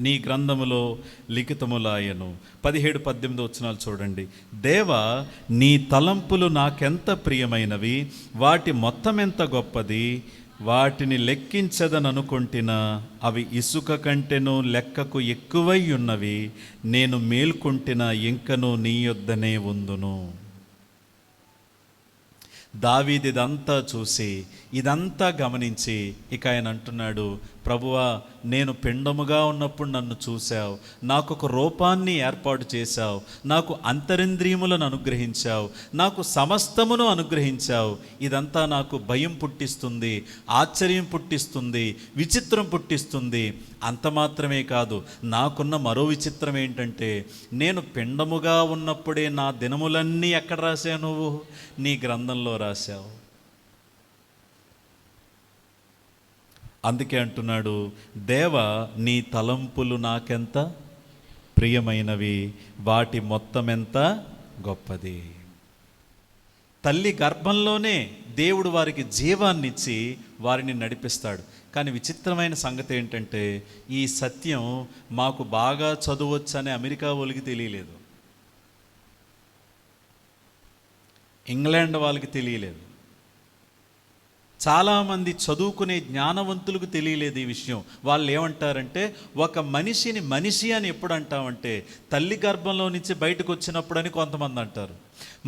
నీ గ్రంథములో లిఖితములాయను. 17-18 వచనాలు చూడండి. దేవా, నీ తలంపులు నాకెంత ప్రియమైనవి, వాటి మొత్తం ఎంత గొప్పది, వాటిని లెక్కించదననుకొంటినా అవి ఇసుక కంటెను లెక్కకు ఎక్కువై ఉన్నవి. నేను మేల్కొంటినా ఇంకను నీ యొద్దనే ఉందును. దావీదు ఇదంతా చూసి, ఇదంతా గమనించి ఇక ఆయన అంటున్నాడు, ప్రభువా, నేను పిండముగా ఉన్నప్పుడు నన్ను చూశావు, నాకు ఒక రూపాన్ని ఏర్పాటు చేశావు, నాకు అంతరింద్రియములను అనుగ్రహించావు, నాకు సమస్తమును అనుగ్రహించావు. ఇదంతా నాకు భయం పుట్టిస్తుంది, ఆశ్చర్యం పుట్టిస్తుంది, విచిత్రం పుట్టిస్తుంది. అంత మాత్రమే కాదు, నాకున్న మరో విచిత్రం ఏంటంటే, నేను పిండముగా ఉన్నప్పుడే నా దినములన్నీ ఎక్కడ రాశావు? నువ్వు నీ గ్రంథంలో రాశావు. అందుకే అంటున్నాడు, దేవా, నీ తలంపులు నాకెంత ప్రియమైనవి, వాటి మొత్తం ఎంత గొప్పది. తల్లి గర్భంలోనే దేవుడు వారికి జీవాన్నిచ్చి వారిని నడిపిస్తాడు. కానీ విచిత్రమైన సంగతి ఏంటంటే, ఈ సత్యం మాకు బాగా చదవచ్చని అమెరికా వాళ్ళకి తెలియలేదు, ఇంగ్లాండ్ వాళ్ళకి తెలియలేదు, చాలామంది చదువుకునే జ్ఞానవంతులకు తెలియలేదు ఈ విషయం. వాళ్ళు ఏమంటారంటే, ఒక మనిషిని మనిషి అని ఎప్పుడు అంటామంటే తల్లి గర్భంలో నుంచి బయటకు వచ్చినప్పుడు అని కొంతమంది అంటారు.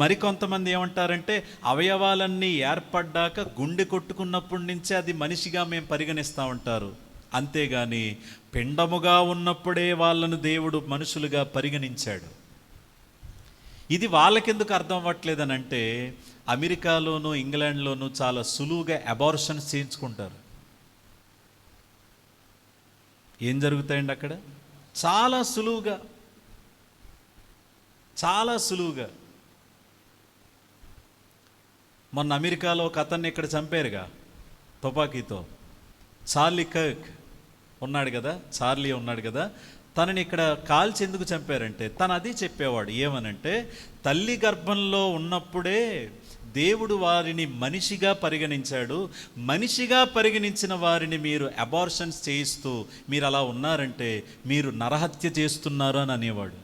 మరికొంతమంది ఏమంటారంటే, అవయవాలన్నీ ఏర్పడ్డాక గుండె కొట్టుకున్నప్పటి నుంచే అది మనిషిగా మేము పరిగణిస్తూ ఉంటారు. అంతేగాని పిండముగా ఉన్నప్పుడే వాళ్ళను దేవుడు మనుషులుగా పరిగణించాడు. ఇది వాళ్ళకెందుకు అర్థం అవ్వట్లేదని అంటే, అమెరికాలోను ఇంగ్లాండ్లోనూ చాలా సులువుగా అబార్షన్స్ చేయించుకుంటారు. ఏం జరుగుతాయండి అక్కడ? చాలా సులువుగా, చాలా సులువుగా. మొన్న అమెరికాలో ఒక అతన్ని ఇక్కడ చంపారుగా తుపాకీతో. చార్లీ కర్క్ ఉన్నాడు కదా, చార్లీ ఉన్నాడు కదా, తనని ఇక్కడ కాల్చి ఎందుకు చంపారంటే, తను అది చెప్పేవాడు. ఏమనంటే, తల్లి గర్భంలో ఉన్నప్పుడే దేవుడు వారిని మనిషిగా పరిగణించాడు, మనిషిగా పరిగణించిన వారిని మీరు అబార్షన్స్ చేయిస్తూ మీరు అలా ఉన్నారంటే మీరు నరహత్య చేస్తున్నారు అని అనేవాడు.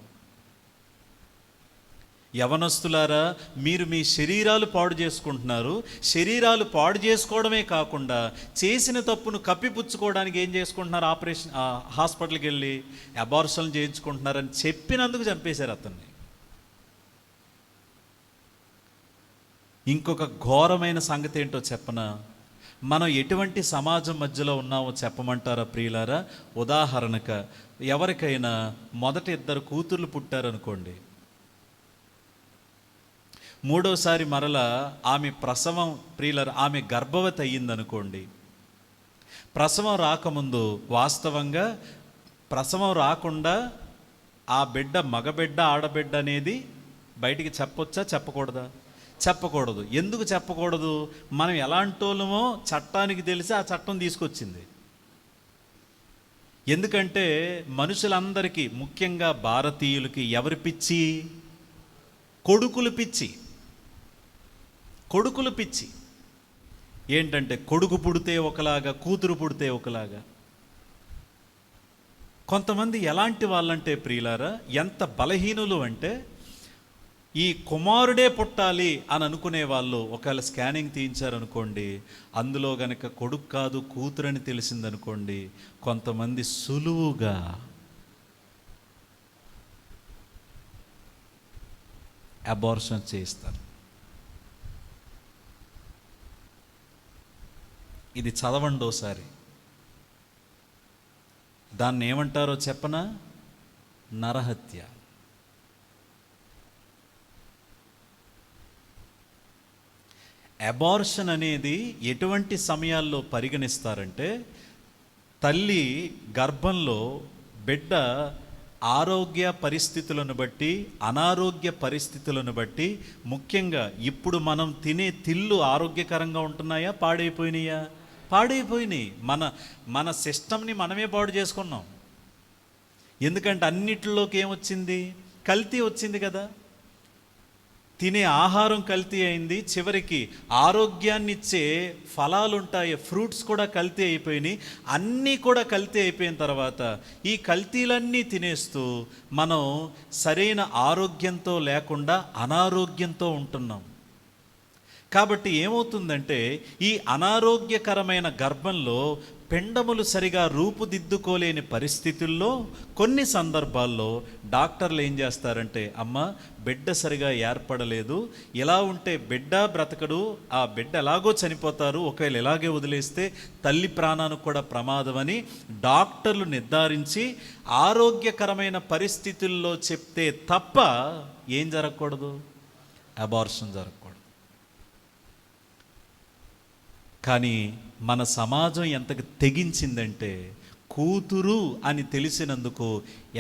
యవనస్తులారా, మీరు మీ శరీరాలు పాడు చేసుకుంటున్నారు. శరీరాలు పాడు చేసుకోవడమే కాకుండా చేసిన తప్పును కప్పిపుచ్చుకోవడానికి ఏం చేసుకుంటున్నారు? హాస్పిటల్కి వెళ్ళి అబార్షన్లు చేయించుకుంటున్నారని చెప్పినందుకు చంపేశారు అతన్ని. ఇంకొక ఘోరమైన సంగతి ఏంటో చెప్పనా? మనం ఎటువంటి సమాజం మధ్యలో ఉన్నామో చెప్పమంటారా ప్రియులారా? ఉదాహరణకు ఎవరికైనా మొదటి 2 కూతుర్లు పుట్టారనుకోండి, మూడోసారి మరలా ఆమె ప్రసవం, ప్రియులారా, ఆమె గర్భవతి అయ్యిందనుకోండి. ప్రసవం రాకముందు వాస్తవంగా ప్రసవం రాకుండా ఆ బిడ్డ మగబిడ్డ ఆడబిడ్డ అనేది బయటికి చెప్పొచ్చా, చెప్పకూడదా? చెప్పకూడదు. ఎందుకు చెప్పకూడదు? మనం ఎలాంటి వాళ్ళమో చట్టానికి తెలిసి ఆ చట్టం తీసుకొచ్చింది. ఎందుకంటే మనుషులందరికీ, ముఖ్యంగా భారతీయులకి ఎవరి పిచ్చి? కొడుకులు పిచ్చి. కొడుకులు పిచ్చి ఏంటంటే, కొడుకు పుడితే ఒకలాగా, కూతురు పుడితే ఒకలాగా. కొంతమంది ఎలాంటి వాళ్ళంటే ప్రియులారా, ఎంత బలహీనులు అంటే, ఈ కుమారుడే పుట్టాలి అని అనుకునే వాళ్ళు ఒకవేళ స్కానింగ్ తీయించారనుకోండి, అందులో గనక కొడుకు కాదు కూతురని తెలిసిందనుకోండి, కొంతమంది సులువుగా అబార్షన్ చేస్తారు. ఇది చదవండి ఒకసారి. దాన్ని ఏమంటారో చెప్పనా? నరహత్య. అబార్షన్ అనేది ఎటువంటి సమయాల్లో పరిగణిస్తారంటే, తల్లి గర్భంలో బిడ్డ ఆరోగ్య పరిస్థితులను బట్టి, అనారోగ్య పరిస్థితులను బట్టి, ముఖ్యంగా ఇప్పుడు మనం తినే తిళ్ళు ఆరోగ్యకరంగా ఉంటున్నాయా, పాడైపోయినాయా? పాడైపోయినాయి. మన సిస్టమ్ని మనమే పాడు చేసుకున్నాం. ఎందుకంటే అన్నిటిలోకి ఏమొచ్చింది? కల్తీ వచ్చింది కదా. తినే ఆహారం కల్తీ అయింది, చివరికి ఆరోగ్యాన్ని ఇచ్చే ఫలాలు ఉంటాయి, ఫ్రూట్స్ కూడా కల్తీ అయిపోయినాయి. అన్నీ కూడా కల్తీ అయిపోయిన తర్వాత ఈ కల్తీలన్నీ తినేస్తూ మనం సరైన ఆరోగ్యంతో లేకుండా అనారోగ్యంతో ఉంటున్నాం. కాబట్టి ఏమవుతుందంటే, ఈ అనారోగ్యకరమైన గర్భంలో పిండములు సరిగా రూపుదిద్దుకోలేని పరిస్థితుల్లో కొన్ని సందర్భాల్లో డాక్టర్లు ఏం చేస్తారంటే, అమ్మ బిడ్డ సరిగా ఏర్పడలేదు, ఇలా ఉంటే బిడ్డ బ్రతకడు, ఆ బిడ్డ ఎలాగో చనిపోతారు, ఒకవేళ ఇలాగే వదిలేస్తే తల్లి ప్రాణానికి కూడా ప్రమాదమని డాక్టర్లు నిర్ధారించి ఆరోగ్యకరమైన పరిస్థితుల్లో చెప్తే తప్ప ఏం జరగకూడదు? అబార్షన్ జరగకూడదు. కానీ మన సమాజం ఎంతకు తెగించిందంటే, కూతురు అని తెలిసినందుకు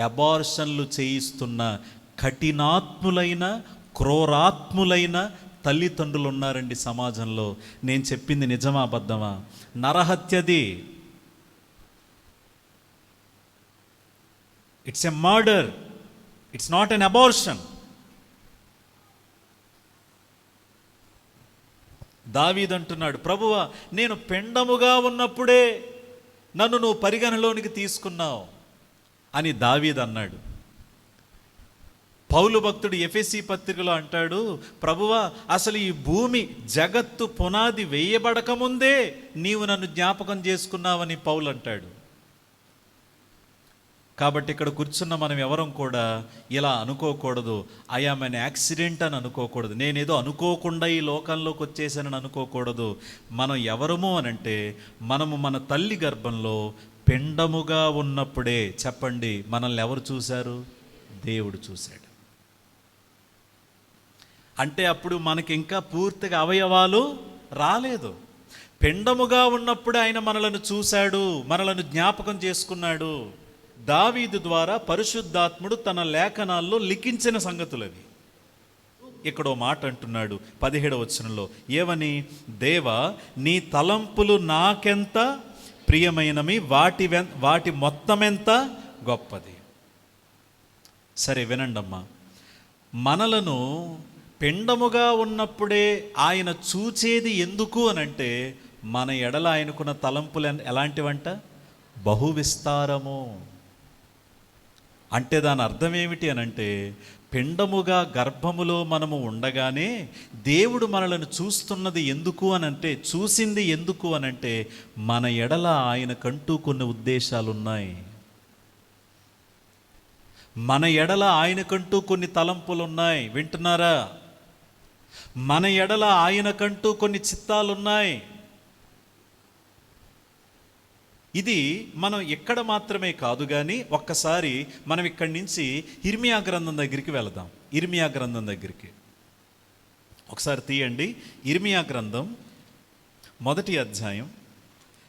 అబార్షన్లు చేయిస్తున్న కఠినాత్ములైన క్రూరాత్ములైన తల్లిదండ్రులు ఉన్నారండి సమాజంలో. నేను చెప్పింది నిజమా అబద్ధమా? నరహత్యది. It's a murder, it's not an abortion. దావీదు అంటున్నాడు, ప్రభువా నేను పిండముగా ఉన్నప్పుడే నన్ను నువ్వు పరిగణలోనికి తీసుకున్నావు అని దావీదు అన్నాడు. పౌలు భక్తుడు ఎఫెసీ పత్రికలో అంటాడు, ప్రభువా అసలు ఈ భూమి జగత్తు పునాది వేయబడకముందే నీవు నన్ను జ్ఞాపకం చేసుకున్నావని పౌలు అంటాడు. కాబట్టి ఇక్కడ కూర్చున్న మనం ఎవరం కూడా ఇలా అనుకోకూడదు, ఐ యామ్ ఎన్ యాక్సిడెంట్ అని అనుకోకూడదు, నేనేదో అనుకోకుండా ఈ లోకంలోకి వచ్చేసానని అనుకోకూడదు. మనం ఎవరము అనంటే, మనము మన తల్లి గర్భంలో పిండముగా ఉన్నప్పుడే, చెప్పండి, మనల్ని ఎవరు చూశారు? దేవుడు చూశాడు. అంటే అప్పుడు మనకి ఇంకా పూర్తిగా అవయవాలు రాలేదు. పిండముగా ఉన్నప్పుడే ఆయన మనలను చూశాడు, మనలను జ్ఞాపకం చేసుకున్నాడు. దావీదు ద్వారా పరిశుద్ధాత్ముడు తన లేఖనాల్లో లిఖించిన సంగతులు అవి. ఇక్కడో మాట అంటున్నాడు 17వ వచనంలో, ఏమని? దేవా నీ తలంపులు నాకెంత ప్రియమైనవి, వాటి మొత్తం ఎంత గొప్పది. సరే వినండమ్మా, మనలను పిండముగా ఉన్నప్పుడే ఆయన చూచేది ఎందుకు అనంటే, మన ఎడల ఆయనకున్న తలంపులు ఎలాంటివంట? బహువిస్తారము. అంటే దాని అర్థం ఏమిటి అనంటే, పిండముగా గర్భములో మనము ఉండగానే దేవుడు మనలను చూస్తున్నది ఎందుకు అనంటే, చూసింది ఎందుకు అనంటే, మన ఎడల ఆయనకంటూ కొన్ని ఉద్దేశాలు ఉన్నాయి. మన ఎడల ఆయనకంటూ కొన్ని తలంపులు ఉన్నాయి. వింటున్నారా? మన ఎడల ఆయనకంటూ కొన్ని చిత్తాలున్నాయి. ఇది మనం ఎక్కడ మాత్రమే కాదు, కానీ ఒక్కసారి మనం ఇక్కడి నుంచి ఇర్మియా గ్రంథం దగ్గరికి వెళదాం. ఇర్మియా గ్రంథం దగ్గరికి ఒకసారి తీయండి. ఇర్మియా గ్రంథం 1వ అధ్యాయం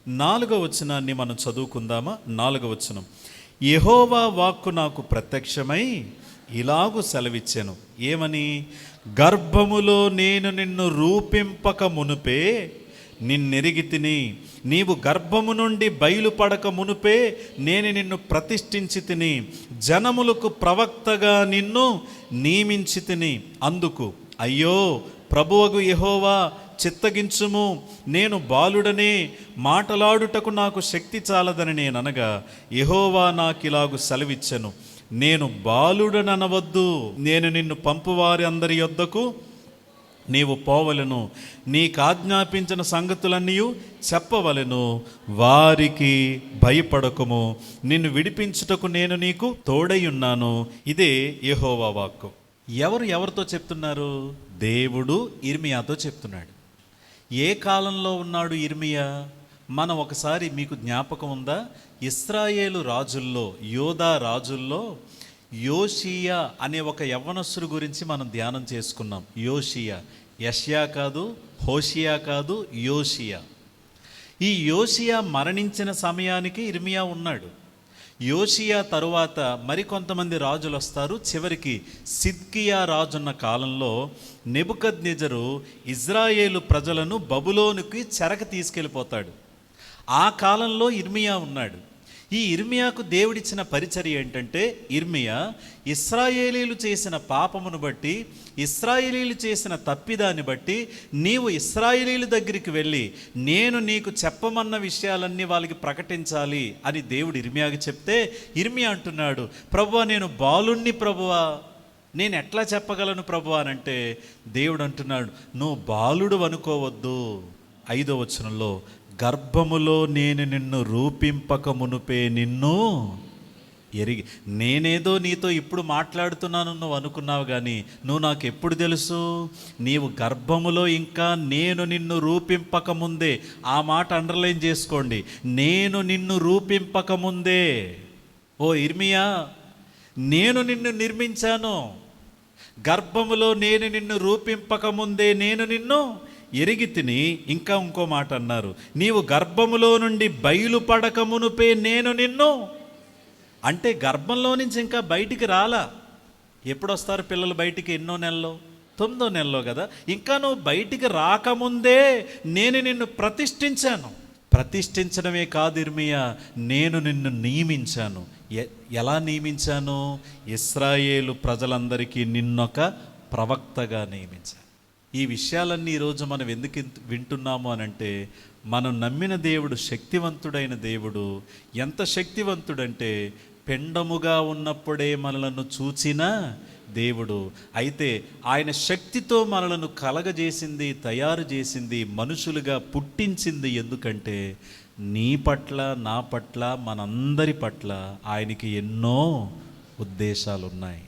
4వ వచనాన్ని మనం చదువుకుందామా? 4వ వచనం, యెహోవా వాక్కు నాకు ప్రత్యక్షమై ఇలాగు సెలవిచ్చెను. ఏమని? గర్భములో నేను నిన్ను రూపింపక మునుపే నిన్నెరిగి తిని, నీవు గర్భము నుండి బయలుపడక మునుపే నేను నిన్ను ప్రతిష్ఠించి తిని, జనములకు ప్రవక్తగా నిన్ను నియమించి తిని. అందుకు అయ్యో ప్రభువగు యెహోవా, చిత్తగించుము, నేను బాలుడనే, మాటలాడుటకు నాకు శక్తి చాలదని నేననగా యెహోవా నాకిలాగు సెలవిచ్చెను, నేను బాలుడననవద్దు, నేను నిన్ను పంపువారి అందరి యొద్దకు నీవు పోవలెను, నీకాజ్ఞాపించిన సంగతులన్నీ చెప్పవలెను, వారికి భయపడకుము, నిన్ను విడిపించుటకు నేను నీకు తోడైయున్నాను. ఇదే యెహోవా వాక్కు. ఎవరితో చెప్తున్నారు? దేవుడు ఇర్మియాతో చెప్తున్నాడు. ఏ కాలంలో ఉన్నాడు ఇర్మియా? మనం ఒకసారి మీకు జ్ఞాపకం ఉందా? ఇశ్రాయేలు రాజుల్లో, యోధా రాజుల్లో యోషియా అనే ఒక యవ్వనస్తుడి గురించి మనం ధ్యానం చేసుకున్నాం. యోషియా, యష్యా కాదు, హోషియా కాదు, యోషియా. ఈ యోషియా మరణించిన సమయానికి ఇర్మియా ఉన్నాడు. యోషియా తరువాత మరికొంతమంది రాజులు వస్తారు. చివరికి సిద్కియా రాజున్న కాలంలో నెబుకద్నెజరు ఇజ్రాయేలు ప్రజలను బబులోనుకి చెరక తీసుకెళ్ళిపోతాడు. ఆ కాలంలో ఇర్మియా ఉన్నాడు. ఈ ఇర్మియాకు దేవుడిచ్చిన పరిచర్య ఏంటంటే, ఇర్మియా ఇశ్రాయేలీలు చేసిన పాపమును బట్టి, ఇశ్రాయేలీలు చేసిన తప్పిదాన్ని బట్టి నీవు ఇశ్రాయేలీల దగ్గరికి వెళ్ళి నేను నీకు చెప్పమన్న విషయాలన్నీ వాళ్ళకి ప్రకటించాలి అని దేవుడు ఇర్మియాకి చెప్తే, ఇర్మియా అంటున్నాడు, ప్రభువా నేను బాలుణ్ణి ప్రభువా, నేను ఎట్లా చెప్పగలను ప్రభువా అనంటే, దేవుడు అంటున్నాడు నువ్వు బాలుడు అనుకోవద్దు. 5వ వచనంలో, గర్భములో నేను నిన్ను రూపింపక మునుపే నిన్ను ఎరిగి. నేనేదో నీతో ఇప్పుడు మాట్లాడుతున్నాను నువ్వు అనుకున్నావు, కానీ నువ్వు నాకు ఎప్పుడు తెలుసు? నీవు గర్భములో ఇంకా నేను నిన్ను రూపింపక ముందే. ఆ మాట అండర్లైన్ చేసుకోండి. నేను నిన్ను రూపింపక ముందే. ఓ ఇర్మియా, నేను నిన్ను నిర్మించాను. గర్భములో నేను నిన్ను రూపింపక ముందే నేను నిన్ను ఎరిగి తిని. ఇంకా ఇంకో మాట అన్నారు, నీవు గర్భములో నుండి బయలుపడక మునుపే నేను నిన్ను. అంటే గర్భంలో నుంచి ఇంకా బయటికి రాలా. ఎప్పుడు వస్తారు పిల్లలు బయటికి? ఎన్నో నెలలో? 9వ నెలలో కదా. ఇంకా నువ్వు బయటికి రాకముందే నేను నిన్ను ప్రతిష్ఠించాను. ప్రతిష్ఠించడమే కాదు ఇర్మియా, నేను నిన్ను నియమించాను. ఎలా నియమించాను? ఇశ్రాయేలు ప్రజలందరికీ నిన్నొక ప్రవక్తగా నియమించాను. ఈ విషయాలన్నీ ఈరోజు మనం ఎందుకు వింటున్నాము అనంటే, మనం నమ్మిన దేవుడు శక్తివంతుడైన దేవుడు. ఎంత శక్తివంతుడంటే, పెండముగా ఉన్నప్పుడే మనలను చూచిన దేవుడు. అయితే ఆయన శక్తితో మనలను కలగజేసింది, తయారు చేసింది, మనుషులుగా పుట్టించింది. ఎందుకంటే నీ పట్ల, నా పట్ల, మనందరి పట్ల ఆయనకి ఎన్నో ఉద్దేశాలు ఉన్నాయి.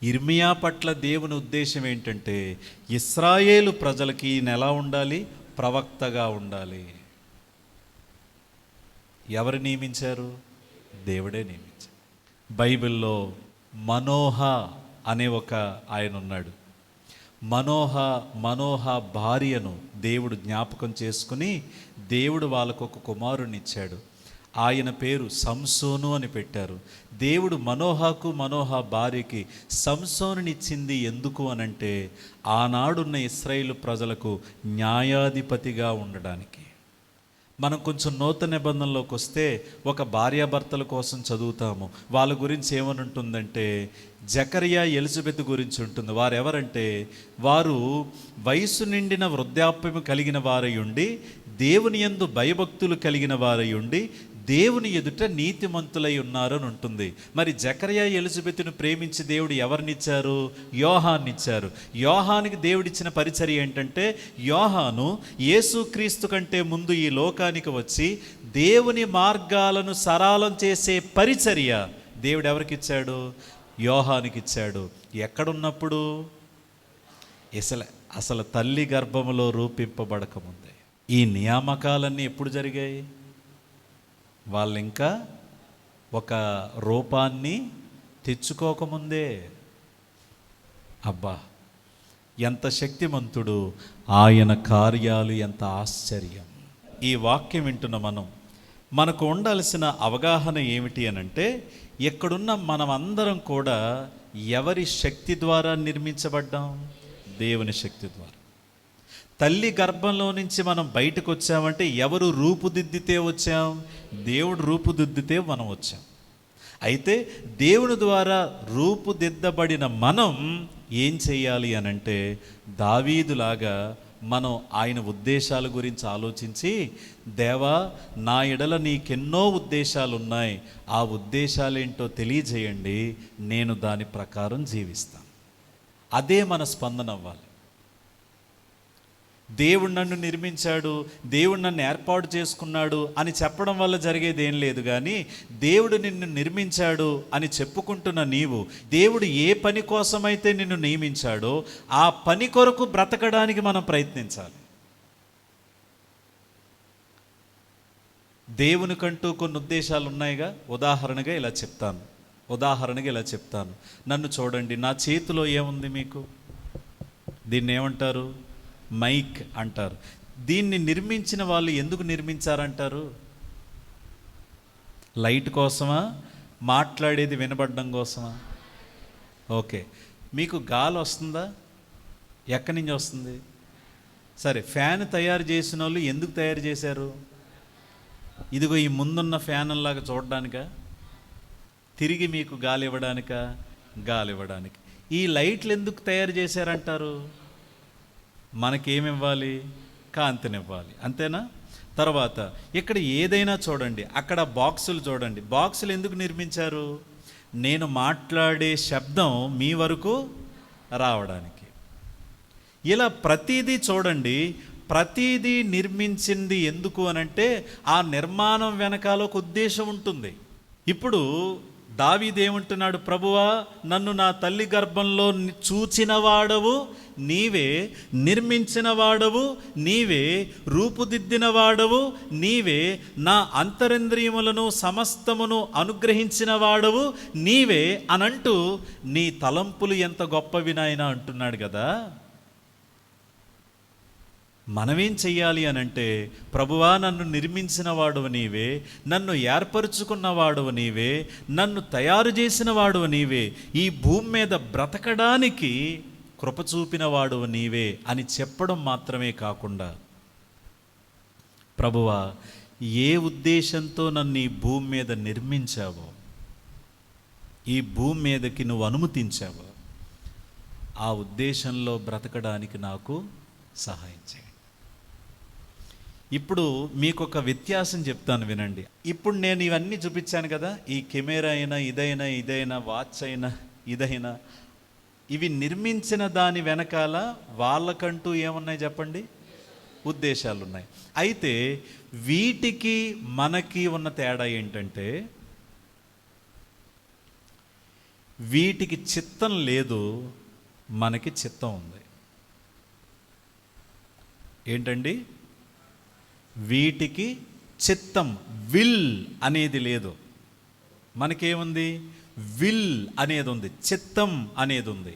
ఇర్మియా పట్ల దేవుని ఉద్దేశం ఏంటంటే, ఇశ్రాయేలు ప్రజలకి ఈయన ఎలా ఉండాలి? ప్రవక్తగా ఉండాలి. ఎవరు నియమించారు? దేవుడే నియమించారు. బైబిల్లో మనోహ అనే ఒక ఆయన ఉన్నాడు. మనోహ భార్యను దేవుడు జ్ఞాపకం చేసుకుని దేవుడు వాళ్ళకు ఒక కుమారుని ఇచ్చాడు. ఆయన పేరు సంసోను అని పెట్టారు. దేవుడు మనోహ భార్యకి సంసోనునిచ్చింది ఎందుకు అనంటే, ఆనాడున్న ఇశ్రాయేలు ప్రజలకు న్యాయాధిపతిగా ఉండడానికి. మనం కొంచెం నూతన నిబంధనలోకి వస్తే ఒక భార్యాభర్తల కోసం చదువుతాము. వాళ్ళ గురించి ఏమని ఉంటుందంటే, జకరియా ఎలిజబెత్ గురించి ఉంటుంది. వారు ఎవరంటే, వారు వయసు నిండిన వృద్ధాప్యము కలిగిన వారై ఉండి, దేవుని యందు భయభక్తులు కలిగిన వారై ఉండి, దేవుని ఎదుట నీతిమంతులై ఉన్నారని ఉంటుంది. మరి జకరియా ఎలిజబెత్ను ప్రేమించి దేవుడు ఎవరినిచ్చారు? యోహాన్నిచ్చారు. యోహానికి దేవుడిచ్చిన పరిచర్య ఏంటంటే, యోహాను యేసుక్రీస్తు కంటే ముందు ఈ లోకానికి వచ్చి దేవుని మార్గాలను సరళం చేసే పరిచర్య దేవుడు ఎవరికి ఇచ్చాడు? యోహానికి ఇచ్చాడు. ఎక్కడున్నప్పుడు? అసలు తల్లి గర్భములో రూపింపబడకముందే. ఈ నియామకాలన్నీ ఎప్పుడు జరిగాయి? వాళ్ళు ఇంకా ఒక రూపాన్ని తెచ్చుకోకముందే. అబ్బా, ఎంత శక్తిమంతుడు! ఆయన కార్యాలు ఎంత ఆశ్చర్యం! ఈ వాక్యం వింటున్న మనకు ఉండాల్సిన అవగాహన ఏమిటి అనంటే, ఎక్కడున్న మనమందరం కూడా ఎవరి శక్తి ద్వారా నిర్మించబడ్డాం? దేవుని శక్తి ద్వారా. తల్లి గర్భంలో నుంచి మనం బయటకు వచ్చామంటే ఎవరు రూపుదిద్దితే వచ్చాం? దేవుడు రూపుదిద్దితే మనం వచ్చాం. అయితే దేవుని ద్వారా రూపుదిద్దబడిన మనం ఏం చేయాలి అనంటే, దావీదులాగా మనం ఆయన ఉద్దేశాల గురించి ఆలోచించి, దేవా నా ఎడల నీకెన్నో ఉద్దేశాలు ఉన్నాయి, ఆ ఉద్దేశాలేంటో తెలియజేయండి, నేను దాని ప్రకారం జీవిస్తాను. అదే మన స్పందన అవ్వాలి. దేవుడు నన్ను నిర్మించాడు, దేవుడు నన్ను ఏర్పాటు చేసుకున్నాడు అని చెప్పడం వల్ల జరిగేది ఏం లేదు. కానీ దేవుడు నిన్ను నిర్మించాడు అని చెప్పుకుంటున్న నీవు, దేవుడు ఏ పని కోసమైతే నిన్ను నియమించాడో ఆ పని కొరకు బ్రతకడానికి మనం ప్రయత్నించాలి. దేవునికంటూ కొన్ని ఉద్దేశాలు ఉన్నాయిగా. ఉదాహరణగా ఇలా చెప్తాను. నన్ను చూడండి, నా చేతిలో ఏముంది? మీకు దీన్ని ఏమంటారు? మైక్ అంటారు. దీన్ని నిర్మించిన వాళ్ళు ఎందుకు నిర్మించారంటారు? లైట్ కోసమా? మాట్లాడేది వినబడడం కోసమా? ఓకే. మీకు గాలి వస్తుందా? ఎక్కడి నుంచి వస్తుంది? సరే, ఫ్యాన్ తయారు చేసిన వాళ్ళు ఎందుకు తయారు చేశారు? ఇదిగో ఈ ముందున్న ఫ్యాన్లాగా చూడడానికా? తిరిగి మీకు గాలి ఇవ్వడానికా? గాలి ఇవ్వడానికి. ఈ లైట్లు ఎందుకు తయారు చేశారంటారు? మనకేమివ్వాలి? కాంతినివ్వాలి. అంతేనా? తర్వాత ఇక్కడ ఏదైనా చూడండి, అక్కడ బాక్సులు చూడండి. బాక్సులు ఎందుకు నిర్మించారు? నేను మాట్లాడే శబ్దం మీ వరకు రావడానికి. ఇలా ప్రతిదీ చూడండి, ప్రతిదీ నిర్మించింది ఎందుకు అనంటే ఆ నిర్మాణం వెనకాల ఒక ఉద్దేశం ఉంటుంది. ఇప్పుడు దావీదేమంటున్నాడు? ప్రభువా, నన్ను నా తల్లి గర్భంలో చూచిన వాడవు నీవే, నిర్మించిన వాడవు నీవే, రూపుదిద్దిన వాడవు నీవే, నా అంతరింద్రియములను సమస్తమును అనుగ్రహించిన వాడవు నీవే అనంటూ నీ తలంపులు ఎంత గొప్పవి నాయనా అంటున్నాడు కదా. మనమేం చెయ్యాలి అనంటే, ప్రభువా నన్ను నిర్మించిన వాడువు నీవే, నన్ను ఏర్పరుచుకున్న వాడువు నీవే, నన్ను తయారు చేసిన వాడువు నీవే, ఈ భూమి మీద బ్రతకడానికి కృప చూపిన వాడువు నీవే అని చెప్పడం మాత్రమే కాకుండా, ప్రభువా ఏ ఉద్దేశంతో నన్ను ఈ భూమి మీద నిర్మించావో, ఈ భూమి మీదకి నువ్వు అనుమతించావో, ఆ ఉద్దేశంలో బ్రతకడానికి నాకు సహాయం చేయండి. ఇప్పుడు మీకు ఒక వ్యత్యాసం చెప్తాను, వినండి. ఇప్పుడు నేను ఇవన్నీ చూపించాను కదా, ఈ కెమెరా అయినా ఇదైనా వాచ్ అయినా ఇదైనా, ఇవి నిర్మించిన దాని వెనకాల వాళ్ళకంటూ ఏమున్నాయి చెప్పండి? ఉద్దేశాలు ఉన్నాయి. అయితే వీటికి మనకి ఉన్న తేడా ఏంటంటే, వీటికి చిత్తం లేదు, మనకి చిత్తం ఉంది. ఏంటండి? వీటికి చిత్తం, విల్ అనేది లేదు. మనకేముంది? విల్ అనేది ఉంది, చిత్తం అనేది ఉంది.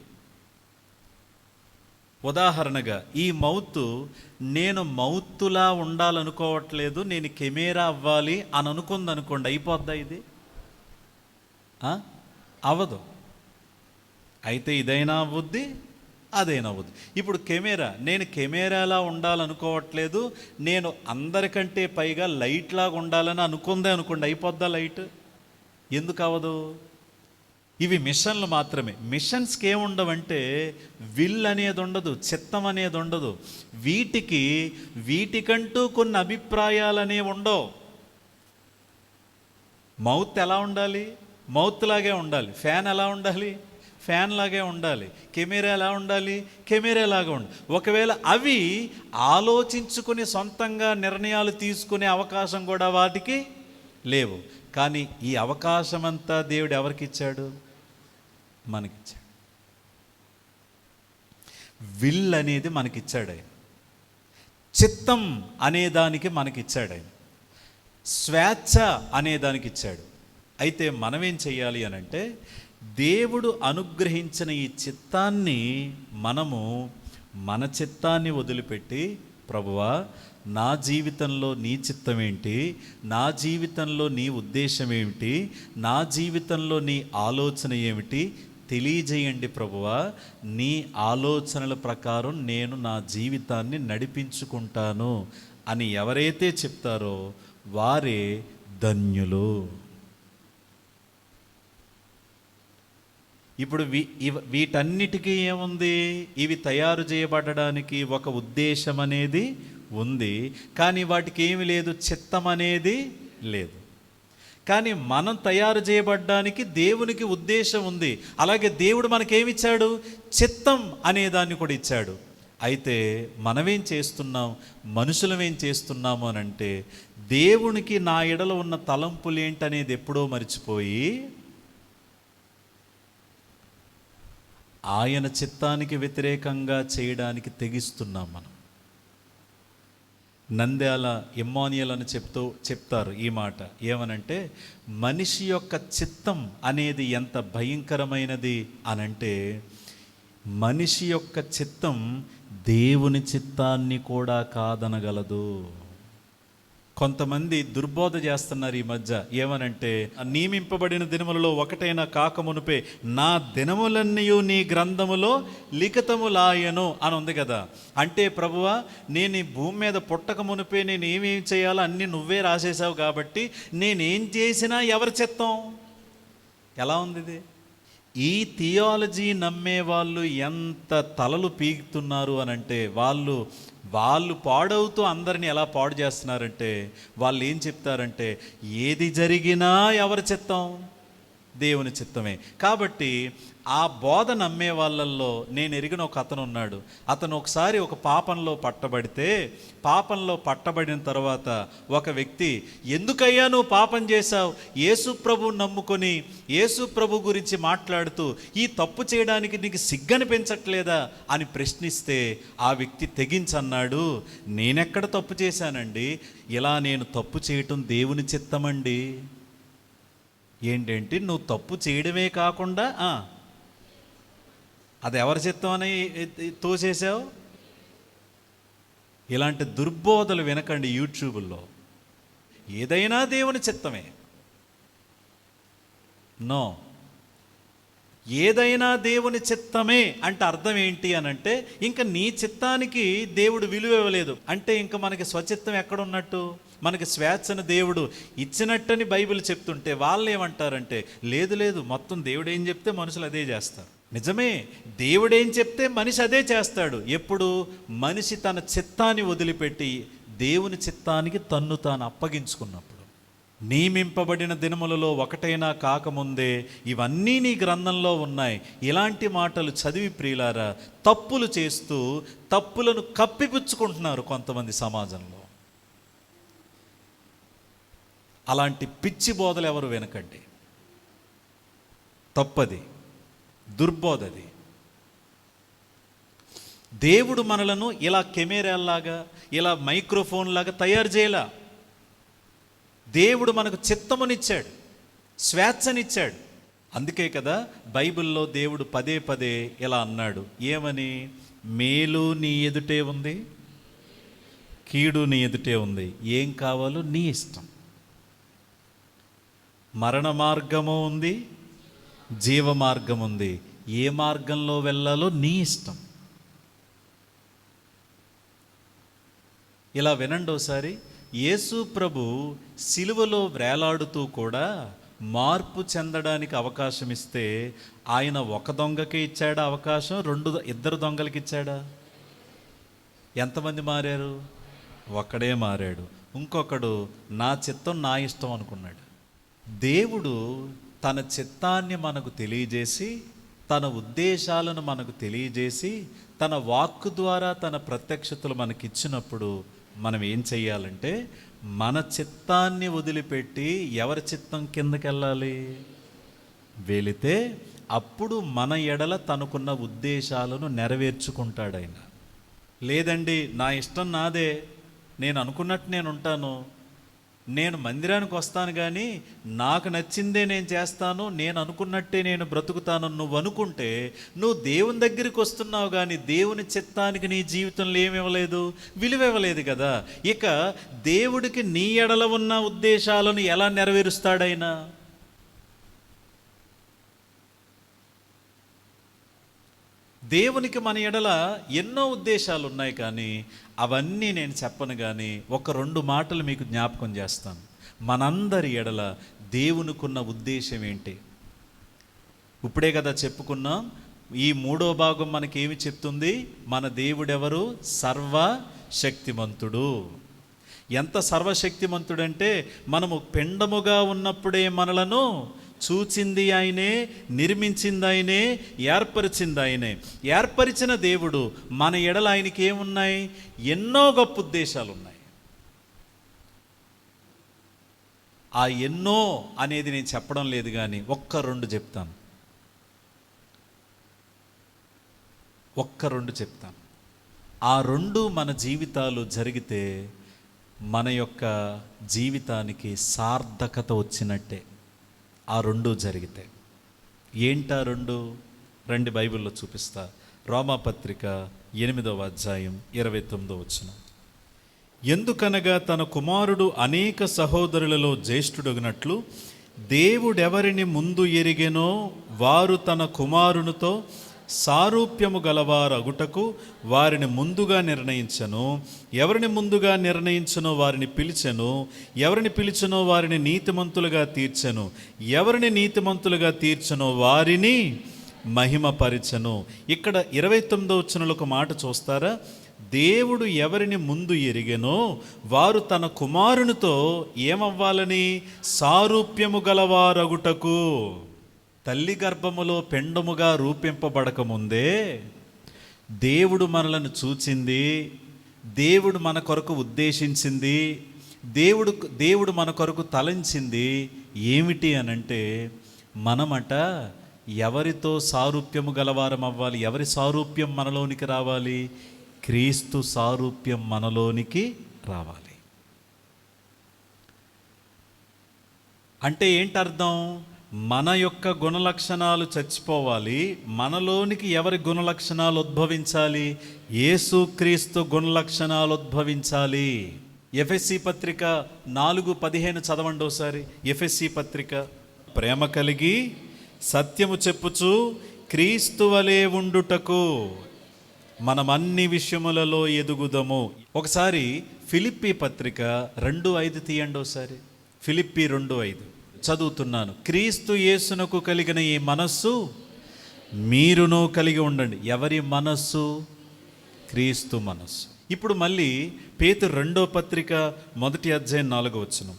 ఉదాహరణగా ఈ మౌత్, నేను మౌత్తులా ఉండాలనుకోవట్లేదు, నేను కెమెరా అవ్వాలి అని అనుకుంది అనుకోండి, అయిపోద్దా ఇది? అవ్వదు. అయితే ఇదైనా అవ్వుద్ది, అదైనా అవ్వదు. ఇప్పుడు కెమెరా, నేను కెమెరాలా ఉండాలనుకోవట్లేదు, నేను అందరికంటే పైగా లైట్ లాగా ఉండాలని అనుకుందే అనుకోండి, అయిపోద్దా లైట్? ఎందుకు అవ్వదు? ఇవి మిషన్లు మాత్రమే. మిషన్స్కి ఏముండవంటే విల్ అనేది ఉండదు, చిత్తం అనేది ఉండదు. వీటికంటూ కొన్ని అభిప్రాయాలు అనేవి ఉండవు. మౌత్ ఎలా ఉండాలి? మౌత్ లాగే ఉండాలి. ఫ్యాన్ ఎలా ఉండాలి? ఫ్యాన్ లాగే ఉండాలి. కెమెరా ఎలా ఉండాలి? కెమెరా లాగా ఉండాలి. ఒకవేళ అవి ఆలోచించుకుని సొంతంగా నిర్ణయాలు తీసుకునే అవకాశం కూడా వాటికి లేవు. కానీ ఈ అవకాశం అంతా దేవుడు ఎవరికి ఇచ్చాడు? మనకిచ్చాడు. విల్ అనేది మనకిచ్చాడు ఆయన, చిత్తం అనేదానికి మనకిచ్చాడు ఆయన, స్వేచ్ఛ అనేదానికి ఇచ్చాడు. అయితే మనమేం చెయ్యాలి అనంటే, దేవుడు అనుగ్రహించిన ఈ చిత్తాన్ని మనము మన చిత్తాన్ని వదిలిపెట్టి, ప్రభువా నా జీవితంలో నీ చిత్తం ఏంటి, నా జీవితంలో నీ ఉద్దేశం ఏమిటి, నా జీవితంలో నీ ఆలోచన ఏమిటి తెలియజేయండి ప్రభువా, నీ ఆలోచనల ప్రకారం నేను నా జీవితాన్ని నడిపించుకుంటాను అని ఎవరైతే చెప్తారో వారే ధన్యులు. ఇప్పుడు వీటన్నిటికీ ఏముంది? ఇవి తయారు చేయబడడానికి ఒక ఉద్దేశం అనేది ఉంది, కానీ వాటికి ఏమి లేదు, చిత్తం అనేది లేదు. కానీ మనం తయారు చేయబడ్డానికి దేవునికి ఉద్దేశం ఉంది. అలాగే దేవుడు మనకేమిచ్చాడు? చిత్తం అనేదాన్ని కూడా ఇచ్చాడు. అయితే మనమేం చేస్తున్నాం, మనుషులమేం చేస్తున్నాము అని అంటే, దేవునికి నా ఎడల ఉన్న తలంపులు ఏంటనేది ఎప్పుడో మర్చిపోయి ఆయన చిత్తానికి వ్యతిరేకంగా చేయడానికి తెగిస్తున్నాం మనం. నంద్యాల ఇమ్మాన్యుయల్ అని చెప్తారు ఈ మాట. ఏమనంటే, మనిషి యొక్క చిత్తం అనేది ఎంత భయంకరమైనది అనంటే, మనిషి యొక్క చిత్తం దేవుని చిత్తాన్ని కూడా కాదనగలదు. కొంతమంది దుర్బోధ చేస్తున్నారు ఈ మధ్య. ఏమనంటే, నియమింపబడిన దినములలో ఒకటైనా కాకమునుపే నా దినములన్నీ నీ గ్రంథములో లిఖితములాయను అని ఉంది కదా. అంటే ప్రభువా, నేను ఈ భూమి మీద పుట్టక మునిపే నేను ఏమేమి చేయాలో అన్నీ నువ్వే రాసేసావు కాబట్టి నేనేం చేసినా ఎవరి చిత్తం? ఎలా ఉంది ఇది? ఈ థియాలజీ నమ్మే వాళ్ళు ఎంత తలలు పీకుతున్నారు అనంటే, వాళ్ళు పాడవుతూ అందరినీ ఎలా పాడు చేస్తున్నారంటే, వాళ్ళు ఏం చెప్తారంటే, ఏది జరిగినా ఎవరి చిత్తం? దేవుని చిత్తమే. కాబట్టి ఆ బోధ నమ్మే వాళ్ళల్లో నేను ఎరిగిన ఒక అతను ఉన్నాడు. అతను ఒకసారి ఒక పాపంలో పట్టబడిన తర్వాత ఒక వ్యక్తి, ఎందుకయ్యా నువ్వు పాపం చేశావు? యేసు ప్రభువు నమ్ముకొని యేసు ప్రభు గురించి మాట్లాడుతూ ఈ తప్పు చేయడానికి నీకు సిగ్గనిపించట్లేదా అని ప్రశ్నిస్తే, ఆ వ్యక్తి తెగించన్నాడు, నేనెక్కడ తప్పు చేశానండి? ఇలా నేను తప్పు చేయటం దేవుని చిత్తమండి. ఏంటంటే, నువ్వు తప్పు చేయడమే కాకుండా అది ఎవరి చిత్తం అని తోసేసావు? ఇలాంటి దుర్బోధలు వినకండి యూట్యూబుల్లో. ఏదైనా దేవుని చిత్తమే. నో, ఏదైనా దేవుని చిత్తమే అంటే అర్థం ఏంటి అనంటే, ఇంకా నీ చిత్తానికి దేవుడు విలువ ఇవ్వలేదు అంటే ఇంకా మనకి స్వచిత్తం ఎక్కడున్నట్టు? మనకి స్వేచ్ఛను దేవుడు ఇచ్చినట్టని బైబిల్ చెప్తుంటే వాళ్ళు ఏమంటారంటే, లేదు మొత్తం దేవుడు ఏం చెప్తే మనుషులు అదే చేస్తారు. నిజమే, దేవుడేం చెప్తే మనిషి అదే చేస్తాడు. ఎప్పుడు మనిషి తన చిత్తాన్ని వదిలిపెట్టి దేవుని చిత్తానికి తన్ను తాను అప్పగించుకున్నప్పుడు. నియమింపబడిన దినములలో ఒకటైనా కాకముందే ఇవన్నీ నీ గ్రంథంలో ఉన్నాయి. ఇలాంటి మాటలు చదివి ప్రియులారా, తప్పులు చేస్తూ తప్పులను కప్పిపుచ్చుకుంటున్నారు కొంతమంది సమాజంలో. అలాంటి పిచ్చి బోధలు ఎవరు వినకండి. తప్పది, దుర్బోధది. దేవుడు మనలను ఇలా కెమెరాల్లాగా, ఇలా మైక్రోఫోన్ లాగా తయారు చేయలా. దేవుడు మనకు చిత్తమునిచ్చాడు, స్వేచ్ఛనిచ్చాడు. అందుకే కదా బైబిల్లో దేవుడు పదే ఇలా అన్నాడు. ఏమని? మేలు నీ ఎదుటే ఉంది, కీడు నీ ఎదుటే ఉంది. ఏం కావాలో నీ ఇష్టం. మరణ మార్గము ఉంది, జీవ మార్గం ఉంది. ఏ మార్గంలో వెళ్ళాలో నీ ఇష్టం. ఇలా వినండి ఒకసారి. యేసు ప్రభు సిలువలో వేలాడుతూ కూడా మార్పు చెందడానికి అవకాశం ఇస్తే, ఆయన ఒక దొంగకే ఇచ్చాడా అవకాశం? ఇద్దరు దొంగలకి ఇచ్చాడా? ఎంతమంది మారారు? ఒక్కడే మారాడు. ఇంకొకడు నా చిత్తం నా ఇష్టం అనుకున్నాడు. దేవుడు తన చిత్తాన్ని మనకు తెలియజేసి, తన ఉద్దేశాలను మనకు తెలియజేసి, తన వాక్కు ద్వారా తన ప్రత్యక్షతలు మనకిచ్చినప్పుడు మనం ఏం చెయ్యాలంటే, మన చిత్తాన్ని వదిలిపెట్టి ఎవరి చిత్తం కిందకి వెళ్ళాలి? వెళితే అప్పుడు మన ఎడల తనకున్న ఉద్దేశాలను నెరవేర్చుకుంటాడు ఆయన. లేదండి, నా ఇష్టం నాదే, నేను అనుకున్నట్టు నేను ఉంటాను, నేను మందిరానికి వస్తాను కానీ నాకు నచ్చిందే నేను చేస్తాను, నేను అనుకున్నట్టే నేను బ్రతుకుతాను నువ్వు అనుకుంటే, నువ్వు దేవుని దగ్గరికి వస్తున్నావు కానీ దేవుని చిత్తానికి నీ జీవితంలో ఏమి ఇవ్వలేదు, విలువ ఇవ్వలేదు కదా. ఇక దేవుడికి నీ ఎడల ఉన్న ఉద్దేశాలను ఎలా నెరవేరుస్తాడైనా? దేవునికి మన ఎడల ఎన్నో ఉద్దేశాలు ఉన్నాయి, కానీ అవన్నీ నేను చెప్పను. కానీ ఒక 2 మాటలు మీకు జ్ఞాపకం చేస్తాను. మనందరి ఎడల దేవునికున్న ఉద్దేశం ఏంటి? ఇప్పుడే కదా చెప్పుకున్నాం. ఈ మూడో భాగం మనకేమి చెప్తుంది? మన దేవుడెవరు? సర్వశక్తిమంతుడు. ఎంత సర్వశక్తిమంతుడంటే, మనము పిండముగా ఉన్నప్పుడే మనలను చూచింది ఆయనే, నిర్మించింది ఆయనే, ఏర్పరిచింది ఆయనే. ఏర్పరిచిన దేవుడు మన ఎడల ఆయనకి ఏమున్నాయి? ఎన్నో గొప్ప ఉద్దేశాలు ఉన్నాయి. ఆ ఎన్నో అనేది నేను చెప్పడం లేదు, కానీ ఒక్క రెండు చెప్తాను. ఆ రెండు మన జీవితాలు జరిగితే మన యొక్క జీవితానికి సార్థకత వచ్చినట్టే. ఆ రెండు జరిగితే ఏంటా రెండు? రండి బైబిల్లో చూపిస్తా. రోమాపత్రిక 8వ అధ్యాయం 29వ వచనం. ఎందుకనగా తన కుమారుడు అనేక సహోదరులలో జ్యేష్ఠుడగినట్లు దేవుడెవరిని ముందు ఎరిగెనో వారు తన కుమారునితో సారూప్యము గలవారగుటకు వారిని ముందుగా నిర్ణయించెను. ఎవరిని ముందుగా నిర్ణయించెనో వారిని పిలిచెను. ఎవరిని పిలిచెనో వారిని నీతిమంతులుగా తీర్చెను. ఎవరిని నీతిమంతులుగా తీర్చెనో వారిని మహిమపరిచెను. ఇక్కడ 29వ వచనంలో ఒక మాట చూస్తారా? దేవుడు ఎవరిని ముందు ఎరిగెనో వారు తన కుమారునితో ఏమవ్వాలని? సారూప్యము గలవారగుటకు. తల్లి గర్భములో పెండముగా రూపింపబడకముందే దేవుడు మనలను చూచింది, దేవుడు మన కొరకు ఉద్దేశించింది, దేవుడు మన కొరకు తలంచింది ఏమిటి అనంటే, మనమట ఎవరితో సారూప్యము గలవారం అవ్వాలి? ఎవరి సారూప్యం మనలోనికి రావాలి? క్రీస్తు సారూప్యం మనలోనికి రావాలి. అంటే ఏంటర్థం? మన యొక్క గుణలక్షణాలు చచ్చిపోవాలి. మనలోనికి ఎవరి గుణలక్షణాలు ఉద్భవించాలి? యేసుక్రీస్తు గుణలక్షణాలు ఉద్భవించాలి. ఎఫెసీ పత్రిక 4:15 చదవండి ఒకసారి. ఎఫెసీ పత్రిక. ప్రేమ కలిగి సత్యము చెప్పుచు క్రీస్తు వలె ఉండుటకు మనం అన్ని విషయములలో ఎదుగుదము. ఒకసారి ఫిలిప్పీ పత్రిక 2:5 తీయండి ఒకసారి. ఫిలిప్పీ 2:5 చదువుతున్నాను. క్రీస్తు యేసునకు కలిగిన ఈ మనస్సు మీరును కలిగి ఉండండి. ఎవరి మనస్సు? క్రీస్తు మనస్సు. ఇప్పుడు మళ్ళీ పేతురు 2వ పత్రిక 1వ అధ్యాయం 4వ వచనం.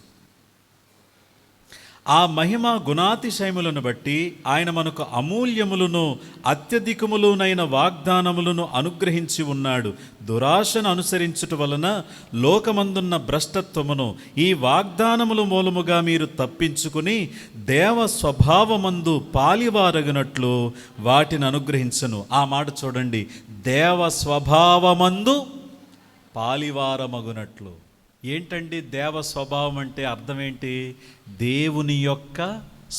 ఆ మహిమ గుణాతిశయములను బట్టి ఆయన మనకు అమూల్యములను అత్యధికములునైన వాగ్దానములను అనుగ్రహించి ఉన్నాడు. దురాశను అనుసరించుట వలన లోకమందున్న భ్రష్టత్వమును ఈ వాగ్దానముల మూలముగా మీరు తప్పించుకుని దేవ స్వభావమందు పాలివారగినట్లు వాటిని అనుగ్రహించను. ఆ మాట చూడండి. దేవ స్వభావమందు పాలివారమగునట్లు. ఏంటండి దేవ స్వభావం అంటే? అర్థం ఏంటి? దేవుని యొక్క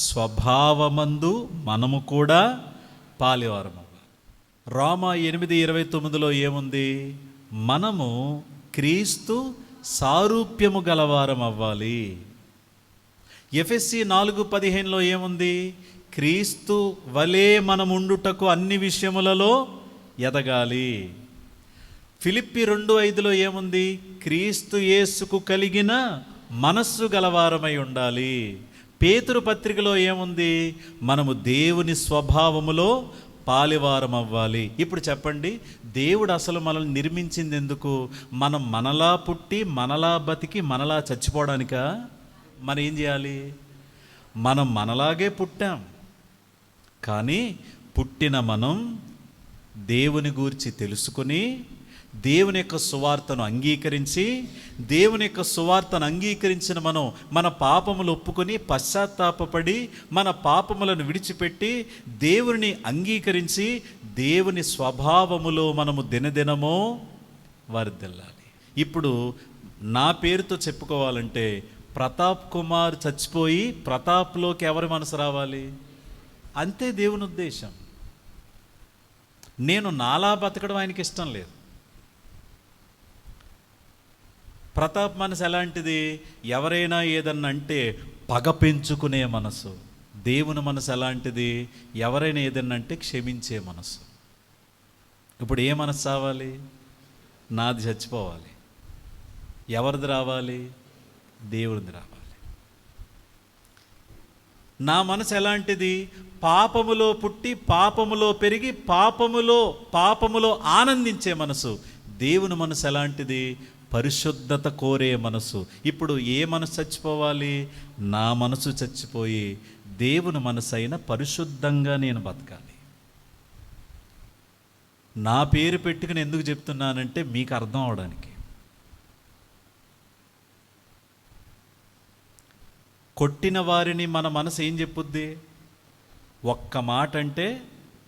స్వభావమందు మనము కూడా పాలివారం అవ్వాలి. రోమా 8:29లో ఏముంది? మనము క్రీస్తు సారూప్యము గలవారం అవ్వాలి. ఎఫెసీ 4:15లో ఏముంది? క్రీస్తు వలే మనం ఉండుటకు అన్ని విషయములలో ఎదగాలి. ఫిలిప్పీ 2:5లో ఏముంది? క్రీస్తు యేసుకు కలిగిన మనస్సు గలవారమై ఉండాలి. పేతురు పత్రికలో ఏముంది? మనము దేవుని స్వభావములో పాలివారం అవ్వాలి. ఇప్పుడు చెప్పండి, దేవుడు అసలు మనల్ని నిర్మించింది ఎందుకు? మనం మనలా పుట్టి, మనలా బతికి, మనలా చచ్చిపోవడానికా? మనం ఏం చేయాలి? మనం మనలాగే పుట్టాం, కానీ పుట్టిన మనం దేవుని గూర్చి తెలుసుకుని దేవుని యొక్క సువార్తను అంగీకరించి, దేవుని యొక్క సువార్తను అంగీకరించిన మనం మన పాపములు ఒప్పుకొని పశ్చాత్తాపపడి మన పాపములను విడిచిపెట్టి దేవుని అంగీకరించి దేవుని స్వభావములో మనము దినదినమో వర్ధిల్లాలి. ఇప్పుడు నా పేరుతో చెప్పుకోవాలంటే ప్రతాప్ కుమార్ చచ్చిపోయి ప్రతాప్లోకి ఎవరి మనసు రావాలి? అంతే దేవుని ఉద్దేశం. నేను నాలా బతకడం ఆయనకి ఇష్టం లేదు. ప్రతాప్ మనసు ఎలాంటిది? ఎవరైనా ఏదన్నా అంటే పగ పెంచుకునే మనసు. దేవుని మనసు ఎలాంటిది? ఎవరైనా ఏదన్నా అంటే క్షమించే మనసు. ఇప్పుడు ఏ మనసు రావాలి? నాది చచ్చిపోవాలి. ఎవరిది రావాలి? దేవుడిది రావాలి. నా మనసు ఎలాంటిది? పాపములో పుట్టి పాపములో పెరిగి పాపములో ఆనందించే మనసు. దేవుని మనసు ఎలాంటిది? పరిశుద్ధత కోరే మనసు. ఇప్పుడు ఏ మనసు చచ్చిపోవాలి? నా మనసు చచ్చిపోయి దేవుని మనసు అయిన పరిశుద్ధంగా నేను బతకాలి. నా పేరు పెట్టుకుని ఎందుకు చెప్తున్నానంటే మీకు అర్థం అవడానికి. కొట్టిన వారిని మన మనసు ఏం చెప్పుద్ది? ఒక్క మాట అంటే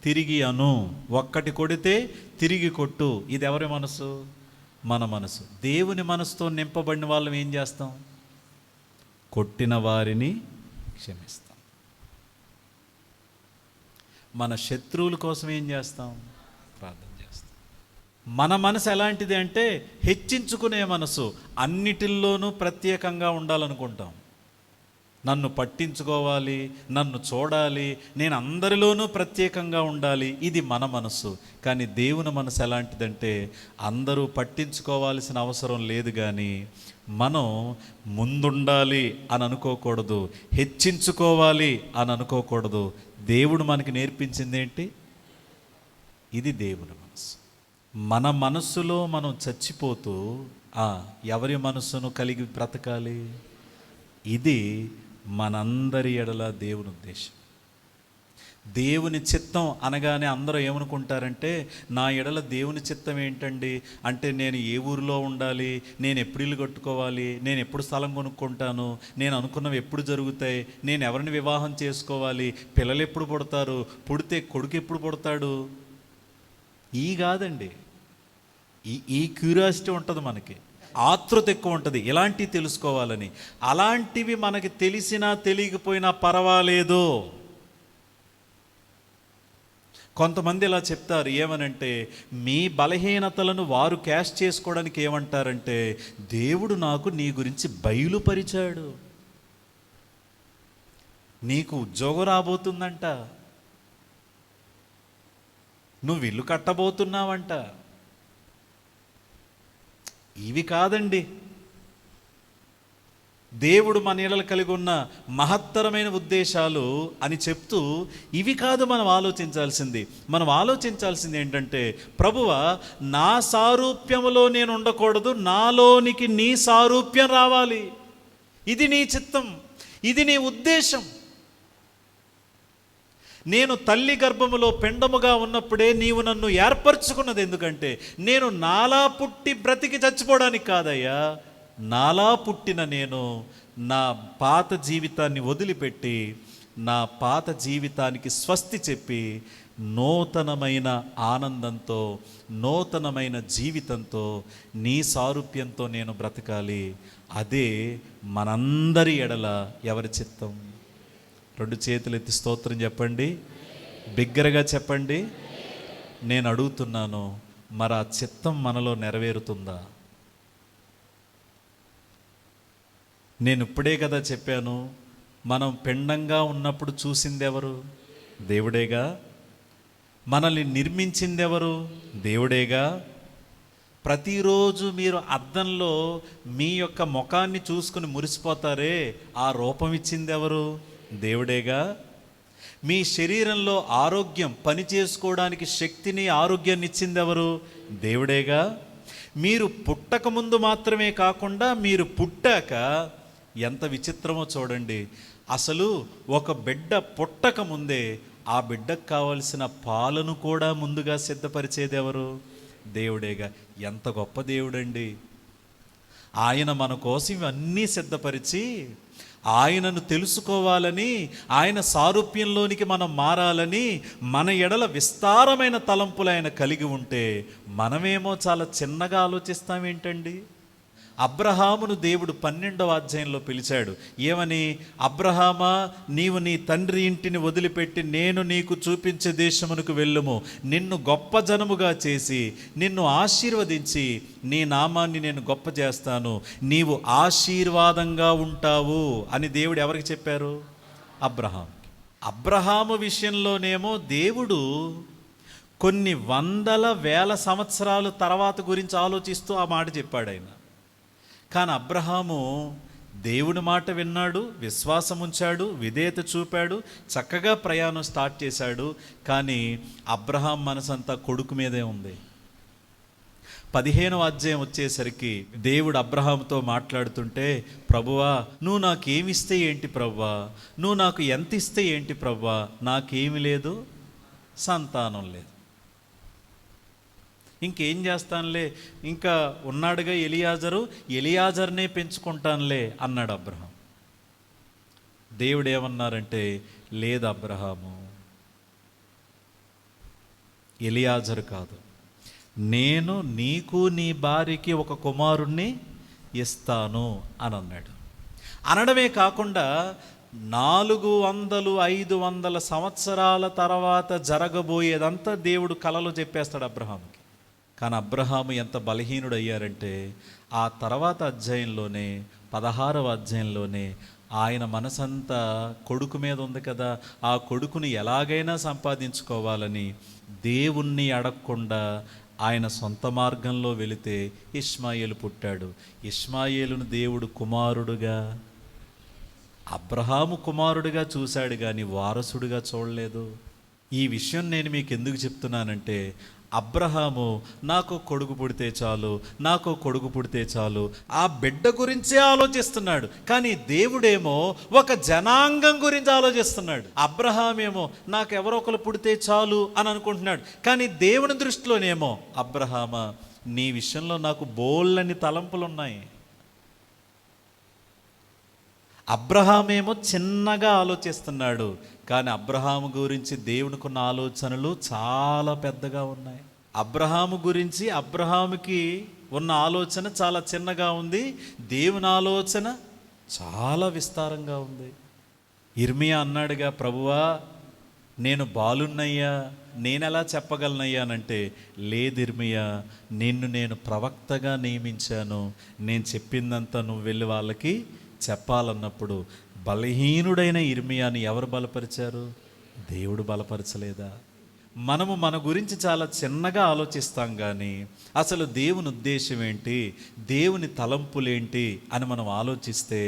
తిరిగి అను, ఒక్కటి కొడితే తిరిగి కొట్టు. ఇది ఎవరి మనసు? మన మనసు. దేవుని మనసుతో నింపబడిన వాళ్ళం ఏం చేస్తాం? కొట్టిన వారిని క్షమిస్తాం. మన శత్రువుల కోసం ఏం చేస్తాం? ప్రార్థన చేస్తాం. మన మనసు ఎలాంటిది అంటే హెచ్చించుకునే మనసు. అన్నిటిల్లోనూ ప్రత్యేకంగా ఉండాలనుకుంటాం. నన్ను పట్టించుకోవాలి, నన్ను చూడాలి, నేను అందరిలోనూ ప్రత్యేకంగా ఉండాలి. ఇది మన మనసు. కానీ దేవుని మనసు ఎలాంటిదంటే అందరూ పట్టించుకోవాల్సిన అవసరం లేదు, కానీ మనం ముందుండాలి అని అనుకోకూడదు, హెచ్చించుకోవాలి అని అనుకోకూడదు. దేవుడు మనకి నేర్పించింది ఏంటి? ఇది దేవుని మనసు. మన మనస్సులో మనం చచ్చిపోతూ ఎవరి మనస్సును కలిగి బ్రతకాలి? ఇది మనందరి ఎడల దేవుని ఉద్దేశం. దేవుని చిత్తం అనగానే అందరూ ఏమనుకుంటారంటే, నా ఎడల దేవుని చిత్తం ఏంటండి అంటే నేను ఏ ఊరిలో ఉండాలి, నేను ఎప్పుడు ఇల్లు కట్టుకోవాలి, నేను ఎప్పుడు స్థలం కొనుక్కుంటాను, నేను అనుకున్నవి ఎప్పుడు జరుగుతాయి, నేను ఎవరిని వివాహం చేసుకోవాలి, పిల్లలు ఎప్పుడు పుడతారు, పుడితే కొడుకు ఎప్పుడు పుడతాడు, ఈ కాదండి. ఈ క్యూరియాసిటీ ఉంటుంది మనకి, ఆతృత ఎక్కువ ఉంటుంది ఇలాంటివి తెలుసుకోవాలని. అలాంటివి మనకి తెలిసినా తెలియకపోయినా పర్వాలేదు. కొంతమంది ఇలా చెప్తారు, ఏమనంటే మీ బలహీనతలను వారు క్యాష్ చేసుకోవడానికి ఏమంటారంటే, దేవుడు నాకు నీ గురించి బయలుపరిచాడు, నీకు ఉద్యోగం రాబోతుందంట, నువ్వు ఇల్లు కట్టబోతున్నావంట. ఇవి కాదండి. దేవుడు మన ఎడల కలిగి ఉన్న మహత్తరమైన ఉద్దేశాలు అని చెప్తూ ఇవి కాదు మనం ఆలోచించాల్సింది. మనం ఆలోచించాల్సింది ఏంటంటే, ప్రభువా నా సారూప్యములో నేను ఉండకూడదు, నాలోనికి నీ సారూప్యం రావాలి. ఇది నీ చిత్తం, ఇది నీ ఉద్దేశం. నేను తల్లి గర్భములో పిండముగా ఉన్నప్పుడే నీవు నన్ను ఏర్పరచుకున్నది. ఎందుకంటే నేను నాలా పుట్టి బ్రతికి చచ్చిపోవడానికి కాదయ్యా, నాలా పుట్టిన నేను నా పాత జీవితాన్ని వదిలిపెట్టి నా పాత జీవితానికి స్వస్తి చెప్పి నూతనమైన ఆనందంతో, నూతనమైన జీవితంతో, నీ సారూప్యంతో నేను బ్రతకాలి. అదే మనందరి ఎడల ఎవరి చిత్తం? 2 చేతులు ఎత్తి స్తోత్రం చెప్పండి, బిగ్గరగా చెప్పండి. నేను అడుగుతున్నాను, మరి ఆ చిత్తం మనలో నెరవేరుతుందా? నేను ఇప్పుడే కదా చెప్పాను, మనం పిండంగా ఉన్నప్పుడు చూసింది ఎవరు? దేవుడేగా. మనల్ని నిర్మించింది ఎవరు? దేవుడేగా. ప్రతిరోజు మీరు అద్దంలో మీ యొక్క ముఖాన్ని చూసుకుని మురిసిపోతారే, ఆ రూపం ఇచ్చింది ఎవరు? దేవుడేగా. మీ శరీరంలో ఆరోగ్యం, పని చేసుకోవడానికి శక్తిని, ఆరోగ్యాన్ని ఇచ్చింది ఎవరు? దేవుడేగా. మీరు పుట్టక ముందు మాత్రమే కాకుండా మీరు పుట్టాక ఎంత విచిత్రమో చూడండి. అసలు ఒక బిడ్డ పుట్టక ముందే ఆ బిడ్డకు కావలసిన పాలను కూడా ముందుగా సిద్ధపరిచేది ఎవరు? దేవుడేగా. ఎంత గొప్ప దేవుడండి ఆయన! మన కోసం ఇవన్నీ సిద్ధపరిచి ఆయనను తెలుసుకోవాలని, ఆయన సారూప్యంలోనికి మనం మారాలని మన ఎడల విస్తారమైన తలంపులు ఆయన కలిగి ఉంటే మనమేమో చాలా చిన్నగా ఆలోచిస్తామేంటండి? అబ్రహామును దేవుడు 12వ అధ్యాయంలో పిలిచాడు. ఏమని? అబ్రహామా, నీవు నీ తండ్రి ఇంటిని వదిలిపెట్టి నేను నీకు చూపించే దేశమునకు వెళ్ళుము, నిన్ను గొప్ప జనముగా చేసి నిన్ను ఆశీర్వదించి నీ నామాన్ని నేను గొప్ప చేస్తాను, నీవు ఆశీర్వాదంగా ఉంటావు అని దేవుడు ఎవరికి చెప్పారు? అబ్రహాము విషయంలోనేమో దేవుడు కొన్ని వందల వేల సంవత్సరాలు తర్వాత గురించి ఆలోచిస్తూ ఆ మాట చెప్పాడు ఆయన. కానీ అబ్రహాము దేవుని మాట విన్నాడు, విశ్వాసం ఉంచాడు, విధేయత చూపాడు, చక్కగా ప్రయాణం స్టార్ట్ చేశాడు. కానీ అబ్రహాం మనసంతా కొడుకు మీదే ఉంది. 15వ అధ్యాయం వచ్చేసరికి దేవుడు అబ్రహాముతో మాట్లాడుతుంటే, ప్రభువా నువ్వు నాకేమిస్తే ఏంటి ప్రభువా, నువ్వు నాకు ఎంత ఇస్తే ఏంటి ప్రభువా, నాకేమి లేదు, సంతానం లేదు, ఇంకేం చేస్తానులే, ఇంకా ఉన్నాడుగా ఎలియాజర్నే పెంచుకుంటానులే అన్నాడు అబ్రహాం. దేవుడు ఏమన్నారంటే, లేదు అబ్రహాము, ఎలియాజరు కాదు, నేను నీకు నీ భార్యకి ఒక కుమారుణ్ణి ఇస్తాను అని అన్నాడు. అనడమే కాకుండా 400-500 సంవత్సరాల తర్వాత జరగబోయేదంతా దేవుడు కలలో చెప్పేస్తాడు అబ్రహాముకి. కానీ అబ్రహాము ఎంత బలహీనుడు అయ్యారంటే, ఆ తర్వాత అధ్యాయంలోనే 16వ అధ్యాయంలోనే ఆయన మనసంతా కొడుకు మీద ఉంది కదా, ఆ కొడుకుని ఎలాగైనా సంపాదించుకోవాలని దేవుణ్ణి అడగకుండా ఆయన సొంత మార్గంలో వెళితే ఇష్మాయేలు పుట్టాడు. ఇష్మాయేలును దేవుడు కుమారుడుగా, అబ్రహాము కుమారుడిగా చూశాడు కానీ వారసుడిగా చూడలేదు. ఈ విషయం నేను మీకు ఎందుకు చెప్తున్నానంటే, అబ్రహాము నాకు కొడుకు పుడితే చాలు, నాకు కొడుకు పుడితే చాలు, ఆ బిడ్డ గురించే ఆలోచిస్తున్నాడు. కానీ దేవుడేమో ఒక జనాంగం గురించి ఆలోచిస్తున్నాడు. అబ్రహామేమో నాకు ఎవరో ఒకరు పుడితే చాలు అని అనుకుంటున్నాడు. కానీ దేవుని దృష్టిలోనేమో, అబ్రహామా నీ విషయంలో నాకు బోళ్ళని తలంపులు ఉన్నాయి. అబ్రహామేమో చిన్నగా ఆలోచిస్తున్నాడు, కానీ అబ్రహాము గురించి దేవునికున్న ఆలోచనలు చాలా పెద్దగా ఉన్నాయి. అబ్రహాము గురించి అబ్రహాముకి ఉన్న ఆలోచన చాలా చిన్నగా ఉంది, దేవుని ఆలోచన చాలా విస్తారంగా ఉంది. ఇర్మియా అన్నాడుగా, ప్రభువా నేను బాలున్నయ్యా, నేనెలా చెప్పగలనయ్యానంటే, లేదు ఇర్మియా, నిన్ను నేను ప్రవక్తగా నియమించాను, నేను చెప్పిందంతా నువ్వు వెళ్ళి వాళ్ళకి చెప్పాలన్నప్పుడు బలహీనుడైన ఇర్మియాని ఎవరు బలపరిచారు? దేవుడు బలపరచలేదా? మనము మన గురించి చాలా చిన్నగా ఆలోచిస్తాం, కానీ అసలు దేవుని ఉద్దేశం ఏంటి, దేవుని తలంపులేంటి అని మనం ఆలోచిస్తే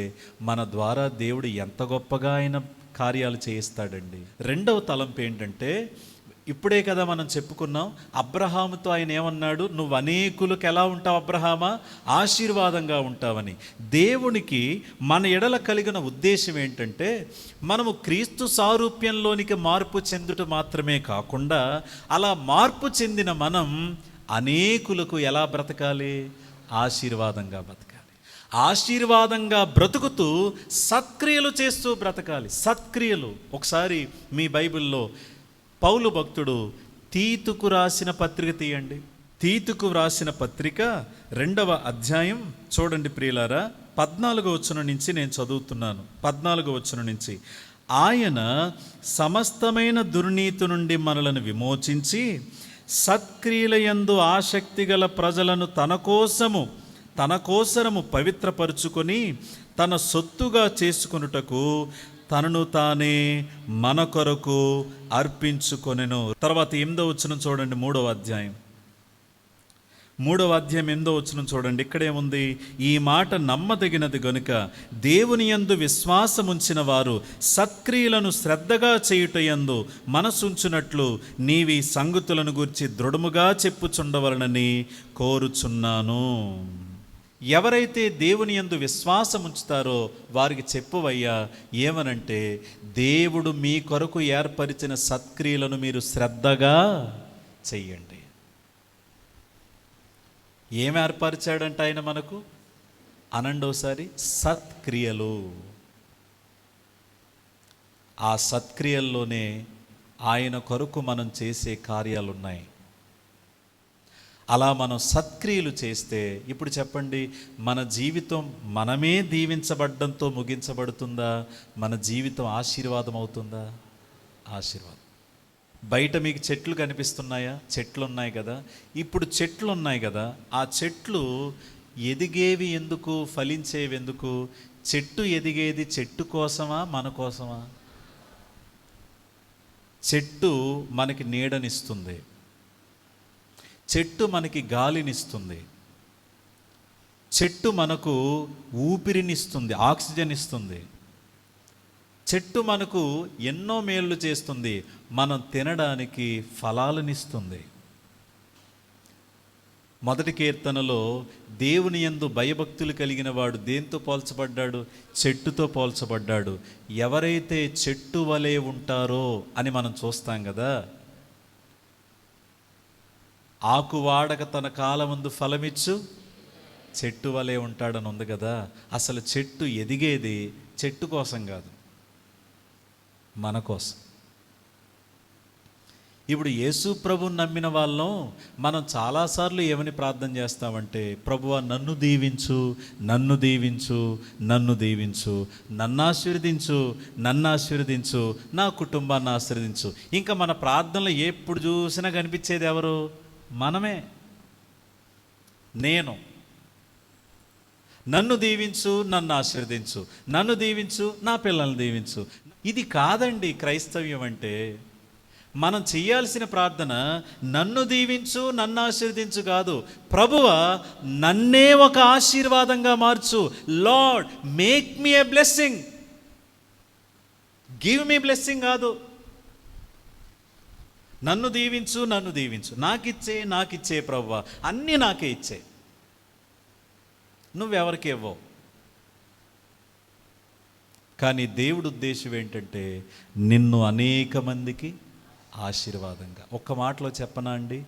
మన ద్వారా దేవుడు ఎంత గొప్పగా ఆయన కార్యాలు చేయిస్తాడండి. రెండవ తలంపు ఏంటంటే, ఇప్పుడే కదా మనం చెప్పుకున్నాం, అబ్రహాముతో ఆయన ఏమన్నాడు, నువ్వు అనేకులకు ఎలా ఉంటావు అబ్రహామా, ఆశీర్వాదంగా ఉంటావని. దేవునికి మన ఎడల కలిగిన ఉద్దేశం ఏంటంటే, మనము క్రీస్తు సారూప్యంలోనికి మార్పు చెందుట మాత్రమే కాకుండా, అలా మార్పు చెందిన మనం అనేకులకు ఎలా బ్రతకాలి, ఆశీర్వాదంగా బ్రతకాలి. ఆశీర్వాదంగా బ్రతుకుతూ సత్క్రియలు చేస్తూ బ్రతకాలి. సత్క్రియలు. ఒకసారి మీ బైబిల్లో పౌలు భక్తుడు తీతుకు రాసిన పత్రిక తీయండి. తీతుకు రాసిన పత్రిక 2వ అధ్యాయం చూడండి ప్రియులారా, 14వ వచనం నుంచి నేను చదువుతున్నాను. 14వ వచనం నుంచి, ఆయన సమస్తమైన దుర్నీతి నుండి మనలను విమోచించి సత్క్రియలయందు ఆసక్తి గల ప్రజలను తన కోసరము పవిత్రపరుచుకొని తన సొత్తుగా చేసుకొనుటకు తనను తానే మన కొరకు అర్పించుకొనెను. తర్వాత 8వ వచనం చూడండి, 3వ అధ్యాయం 8వ వచనం చూడండి. ఇక్కడేముంది, ఈ మాట నమ్మదగినది గనుక దేవుని యందు విశ్వాసముంచిన వారు సత్క్రియలను శ్రద్ధగా చేయుటయందు మనసుంచునట్లు నీవి సంగతులను గూర్చి దృఢముగా చెప్పుచుండవలనని కోరుచున్నాను. ఎవరైతే దేవుని యందు విశ్వాసం ఉంచుతారో వారికి చెప్పువయ్యా, ఏమనంటే, దేవుడు మీ కొరకు ఏర్పరిచిన సత్క్రియలను మీరు శ్రద్ధగా చెయ్యండి. ఏం ఏర్పరిచాడంట ఆయన మనకు అనండి ఒకసారి, సత్క్రియలు. ఆ సత్క్రియల్లోనే ఆయన కొరకు మనం చేసే కార్యాలు ఉన్నాయి. అలా మనం సత్క్రియలు చేస్తే, ఇప్పుడు చెప్పండి, మన జీవితం మనమే దీవించబడ్డంతో ముగించబడుతుందా, మన జీవితం ఆశీర్వాదం అవుతుందా? ఆశీర్వాదం. బయట మీకు చెట్లు కనిపిస్తున్నాయా? చెట్లు ఉన్నాయి కదా. ఇప్పుడు చెట్లు ఉన్నాయి కదా, ఆ చెట్లు ఎదిగేవి ఎందుకు, ఫలించేవి ఎందుకు? చెట్టు ఎదిగేది చెట్టు కోసమా, మన కోసమా? చెట్టు మనకి నీడనిస్తుంది, చెట్టు మనకి గాలినిస్తుంది. చెట్టు మనకు ఊపిరినిస్తుంది, ఆక్సిజన్ ఇస్తుంది. చెట్టు మనకు ఎన్నో మేళ్ళు చేస్తుంది, మనం తినడానికి ఫలాలనిస్తుంది. మొదటి కీర్తనలో దేవుని యందు భయభక్తులు కలిగిన వాడు దేంతో పోల్చబడ్డాడు? చెట్టుతో పోల్చబడ్డాడు. ఎవరైతే చెట్టు వలె ఉంటారో అని మనం చూస్తాం కదా. ఆకు వాడక తన కాలమందు ఫలమిచ్చు చెట్టు వలె ఉంటాడని ఉంది కదా. అసలు చెట్టు ఎదిగేది చెట్టు కోసం కాదు, మన కోసం. ఇప్పుడు యేసు ప్రభుని నమ్మిన వాళ్ళం మనం చాలాసార్లు ఏమని ప్రార్థన చేస్తామంటే, ప్రభువా నన్ను దీవించు, నన్ను దీవించు, నన్ను దీవించు, నన్ను ఆశీర్వదించు, నన్ను ఆశీర్వదించు, నా కుటుంబాన్ని ఆశీర్వదించు. ఇంకా మన ప్రార్థనలు ఎప్పుడు చూసినా కనిపించేది ఎవరు? మనమే. నేను నన్ను దీవించు, నన్ను ఆశీర్వదించు, నన్ను దీవించు, నా పిల్లల్ని దీవించు. ఇది కాదండి క్రైస్తవ్యం అంటే. మనం చేయాల్సిన ప్రార్థన నన్ను దీవించు, నన్ను ఆశీర్వదించు కాదు. ప్రభువా నన్నే ఒక ఆశీర్వాదంగా మార్చు. Lord make me a blessing, give me blessing కాదు. నన్ను దీవించు, నన్ను దీవించు, నాకిచ్చే ప్రభువా, అన్నీ నాకే ఇచ్చే, నువ్వెవరికి ఇవ్వవు. కానీ దేవుడి ఉద్దేశం ఏంటంటే నిన్ను అనేక మందికి ఆశీర్వాదంగా. ఒక్క మాటలో చెప్పనా అండి,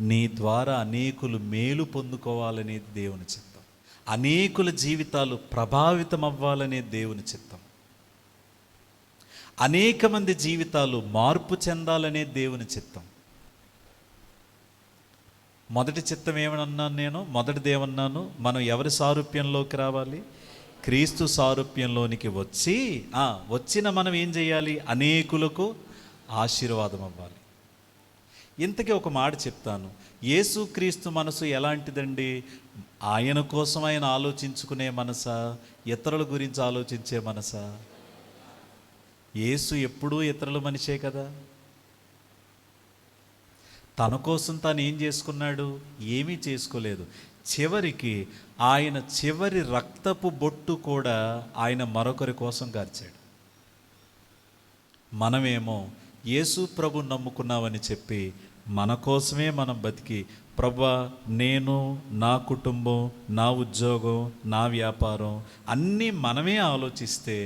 నీ ద్వారా అనేకులు మేలు పొందుకోవాలనేది దేవుని చిత్తం. అనేకుల జీవితాలు ప్రభావితం అవ్వాలనే దేవుని చిత్తం. అనేక మంది జీవితాలు మార్పు చెందాలనే దేవుని చిత్తం. మొదటి చిత్తం ఏమన్నాను నేను? మొదటిది ఏమన్నాను? మనం ఎవరి సారూప్యంలోకి రావాలి? క్రీస్తు సారూప్యంలోనికి వచ్చిన మనం ఏం చేయాలి? అనేకులకు ఆశీర్వాదం అవ్వాలి. ఇంతకీ ఒక మాట చెప్తాను. యేసుక్రీస్తు మనసు ఎలాంటిదండి? ఆయన కోసం ఆయన ఆలోచించుకునే మనసా, ఇతరుల గురించి ఆలోచించే మనసా? యేసు ఎప్పుడూ ఇతరుల మనిషే కదా. తన కోసం తాను ఏం చేసుకున్నాడు? ఏమీ చేసుకోలేదు. చివరికి ఆయన చివరి రక్తపు బొట్టు కూడా ఆయన మరొకరి కోసం కార్చాడు. మనమేమో యేసు ప్రభు నమ్ముకున్నామని చెప్పి మన కోసమే మనం బతికి, ప్రభువా నేను, నా కుటుంబం, నా ఉద్యోగం, నా వ్యాపారం అన్నీ మనమే ఆలోచిస్తే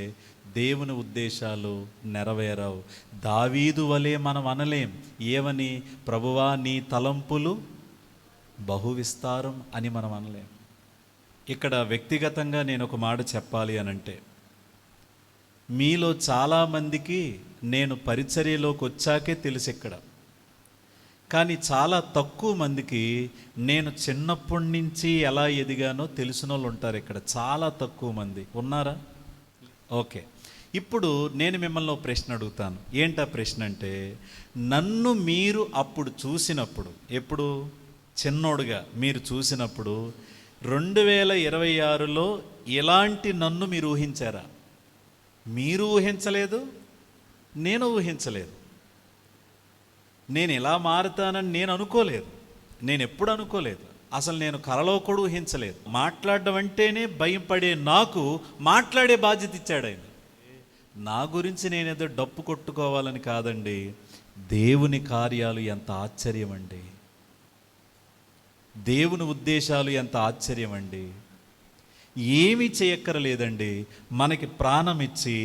దేవుని ఉద్దేశాలు నెరవేరవు. దావీదు వలె మనం అనలేం. ఏమని? ప్రభువా నీ తలంపులు బహువిస్తారం అని మనం అనలేం. ఇక్కడ వ్యక్తిగతంగా నేను ఒక మాట చెప్పాలి అనంటే, మీలో చాలామందికి నేను పరిచర్యలోకి వచ్చాకే తెలుసు ఇక్కడ. కానీ చాలా తక్కువ మందికి నేను చిన్నప్పటి నుంచి ఎలా ఎదిగానో తెలిసిన వాళ్ళు ఉంటారు ఇక్కడ. చాలా తక్కువ మంది ఉన్నారా? ఓకే. ఇప్పుడు నేను మిమ్మల్ని ఒక ప్రశ్న అడుగుతాను. ఏంటా ప్రశ్న అంటే, నన్ను మీరు అప్పుడు చూసినప్పుడు, ఎప్పుడు చిన్నోడుగా మీరు చూసినప్పుడు 2026లో ఇలాంటి నన్ను మీరు ఊహించారా? మీరు ఊహించలేదు, నేను ఊహించలేదు. నేను ఇలా మారుతానని నేను అనుకోలేదు, నేను ఎప్పుడు అనుకోలేదు. అసలు నేను కలలో కూడా ఊహించలేదు. మాట్లాడడం అంటేనే భయం పడే నాకు మాట్లాడే బాధ్యత ఇచ్చాడు ఆయన. నా గురించి నేనేదో డప్పు కొట్టుకోవాలని కాదండి. దేవుని కార్యాలు ఎంత ఆశ్చర్యం అండి, దేవుని ఉద్దేశాలు ఎంత ఆశ్చర్యం అండి. ఏమీ చేయక్కరలేదండి. మనకి ప్రాణం ఇచ్చి,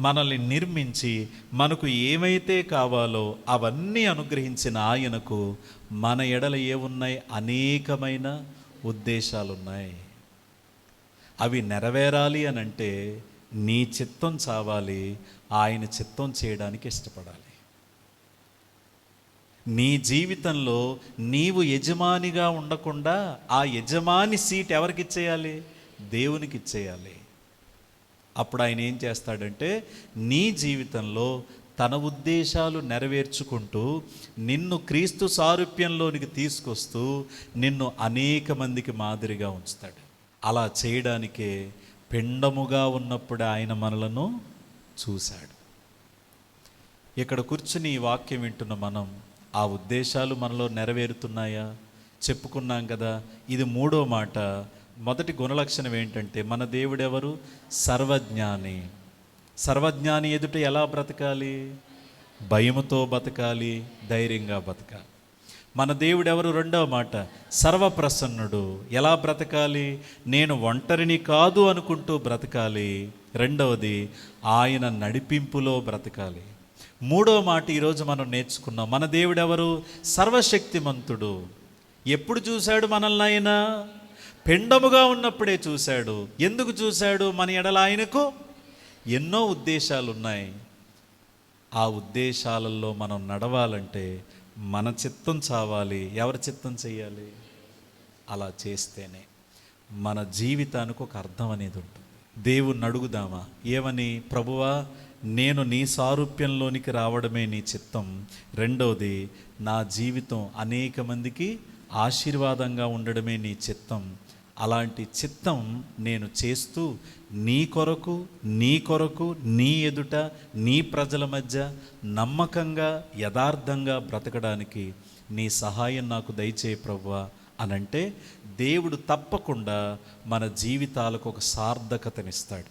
మనల్ని నిర్మించి, మనకు ఏమైతే కావాలో అవన్నీ అనుగ్రహించిన ఆయనకు మన ఎడల ఏమున్నాయి? అనేకమైన ఉద్దేశాలున్నాయి. అవి నెరవేరాలి అని అంటే నీ చిత్తం చావాలి, ఆయన చిత్తం చేయడానికి ఇష్టపడాలి. నీ జీవితంలో నీవు యజమానిగా ఉండకుండా ఆ యజమాని సీట్ ఎవరికి ఇచ్చేయాలి? దేవునికి ఇచ్చేయాలి. అప్పుడు ఆయన ఏం చేస్తాడంటే నీ జీవితంలో తన ఉద్దేశాలు నెరవేర్చుకుంటూ నిన్ను క్రీస్తు సారూప్యంలోనికి తీసుకొస్తూ నిన్ను అనేక మందికి మాదిరిగా ఉంచుతాడు. అలా చేయడానికే పిండముగా ఉన్నప్పుడు ఆయన మనలను చూశాడు. ఇక్కడ కూర్చుని ఈ వాక్యం వింటున్న మనం ఆ ఉద్దేశాలు మనలో నెరవేరుతున్నాయా? చెప్పుకున్నాం కదా, ఇది 3వ మాట. మొదటి గుణలక్షణం ఏంటంటే మన దేవుడెవరు? సర్వజ్ఞాని. సర్వజ్ఞాని ఎదుట ఎలా బ్రతకాలి? భయముతో బతకాలి, ధైర్యంగా బతకాలి. మన దేవుడెవరు? రెండవ మాట, సర్వప్రసన్నుడు. ఎలా బ్రతకాలి? నేను ఒంటరిని కాదు అనుకుంటూ బ్రతకాలి. రెండవది, ఆయన నడిపింపులో బ్రతకాలి. మూడవ మాట ఈరోజు మనం నేర్చుకున్నాం. మన దేవుడెవరు? సర్వశక్తిమంతుడు. ఎప్పుడు చూశాడు మనల్ని ఆయన? పిండముగా ఉన్నప్పుడే చూశాడు. ఎందుకు చూశాడు? మన ఎడల ఆయనకు ఎన్నో ఉద్దేశాలు ఉన్నాయి. ఆ ఉద్దేశాలలో మనం నడవాలంటే మన చిత్తం చావాలి. ఎవరి చిత్తం చెయ్యాలి? అలా చేస్తేనే మన జీవితానికి ఒక అర్థం అనేది ఉంటుంది. దేవుణ్ణి అడుగుదామా ఏమని? ప్రభువా, నేను నీ సారూప్యంలోనికి రావడమే నీ చిత్తం. రెండవది, నా జీవితం అనేక మందికి ఆశీర్వాదంగా ఉండడమే నీ చిత్తం. అలాంటి చిత్తం నేను చేస్తూ నీ కొరకు నీ ఎదుట నీ ప్రజల మధ్య నమ్మకంగా యథార్థంగా బ్రతకడానికి నీ సహాయం నాకు దయచేయి ప్రభువా అనంటే దేవుడు తప్పకుండా మన జీవితాలకు ఒక సార్థకతనిస్తాడు.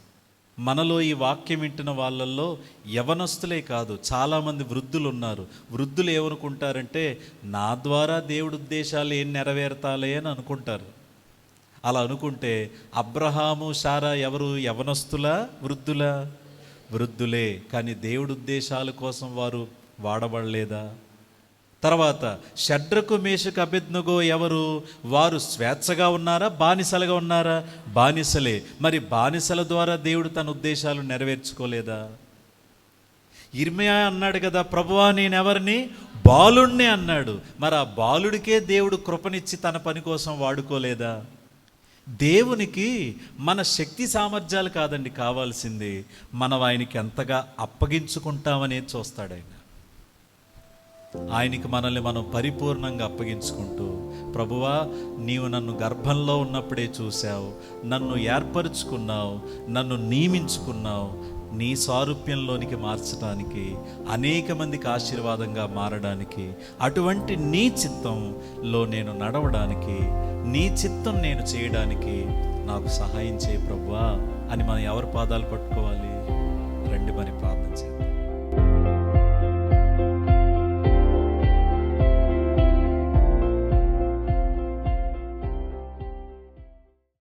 మనలో ఈ వాక్యం వింటున్న వాళ్ళల్లో యవనస్తులే కాదు, చాలామంది వృద్ధులు ఉన్నారు. వృద్ధులు ఏమనుకుంటారంటే నా ద్వారా దేవుడి ఉద్దేశాలు ఏం నెరవేరుతాలే అని అనుకుంటారు. అలా అనుకుంటే అబ్రహాము, శారా ఎవరు? యవనస్తులా వృద్ధులా? వృద్ధులే. కానీ దేవుడి ఉద్దేశాల కోసం వారు వాడబడలేదా? తర్వాత షడ్రకు, మేషకు, అబేద్నెగో ఎవరు? వారు స్వేచ్ఛగా ఉన్నారా, బానిసలుగా ఉన్నారా? బానిసలే. మరి బానిసల ద్వారా దేవుడు తన ఉద్దేశాలు నెరవేర్చుకోలేదా? ఇర్మియా అన్నాడు కదా, ప్రభువా నేనెవరిని? బాలుణ్ణి అన్నాడు. మరి ఆ బాలుడికే దేవుడు కృపనిచ్చి తన పని కోసం వాడుకోలేదా? దేవునికి మన శక్తి సామర్థ్యాలు కాదండి కావాల్సింది, మనం ఆయనకి ఎంతగా అప్పగించుకుంటామనేది చూస్తాడు ఆయన. ఆయనకి మనల్ని మనం పరిపూర్ణంగా అప్పగించుకుంటూ, ప్రభువా నీవు నన్ను గర్భంలో ఉన్నప్పుడే చూశావు, నన్ను ఏర్పరుచుకున్నావు, నన్ను నియమించుకున్నావు నీ సారూప్యంలోనికి మార్చడానికి, అనేక మందికి ఆశీర్వాదంగా మారడానికి, అటువంటి నీ చిత్తంలో నేను నడవడానికి, నీ చిత్తం నేను చేయడానికి నాకు సహాయం చేయి ప్రభువా అని మనం ఎవరి పాదాలు పట్టుకోవాలి?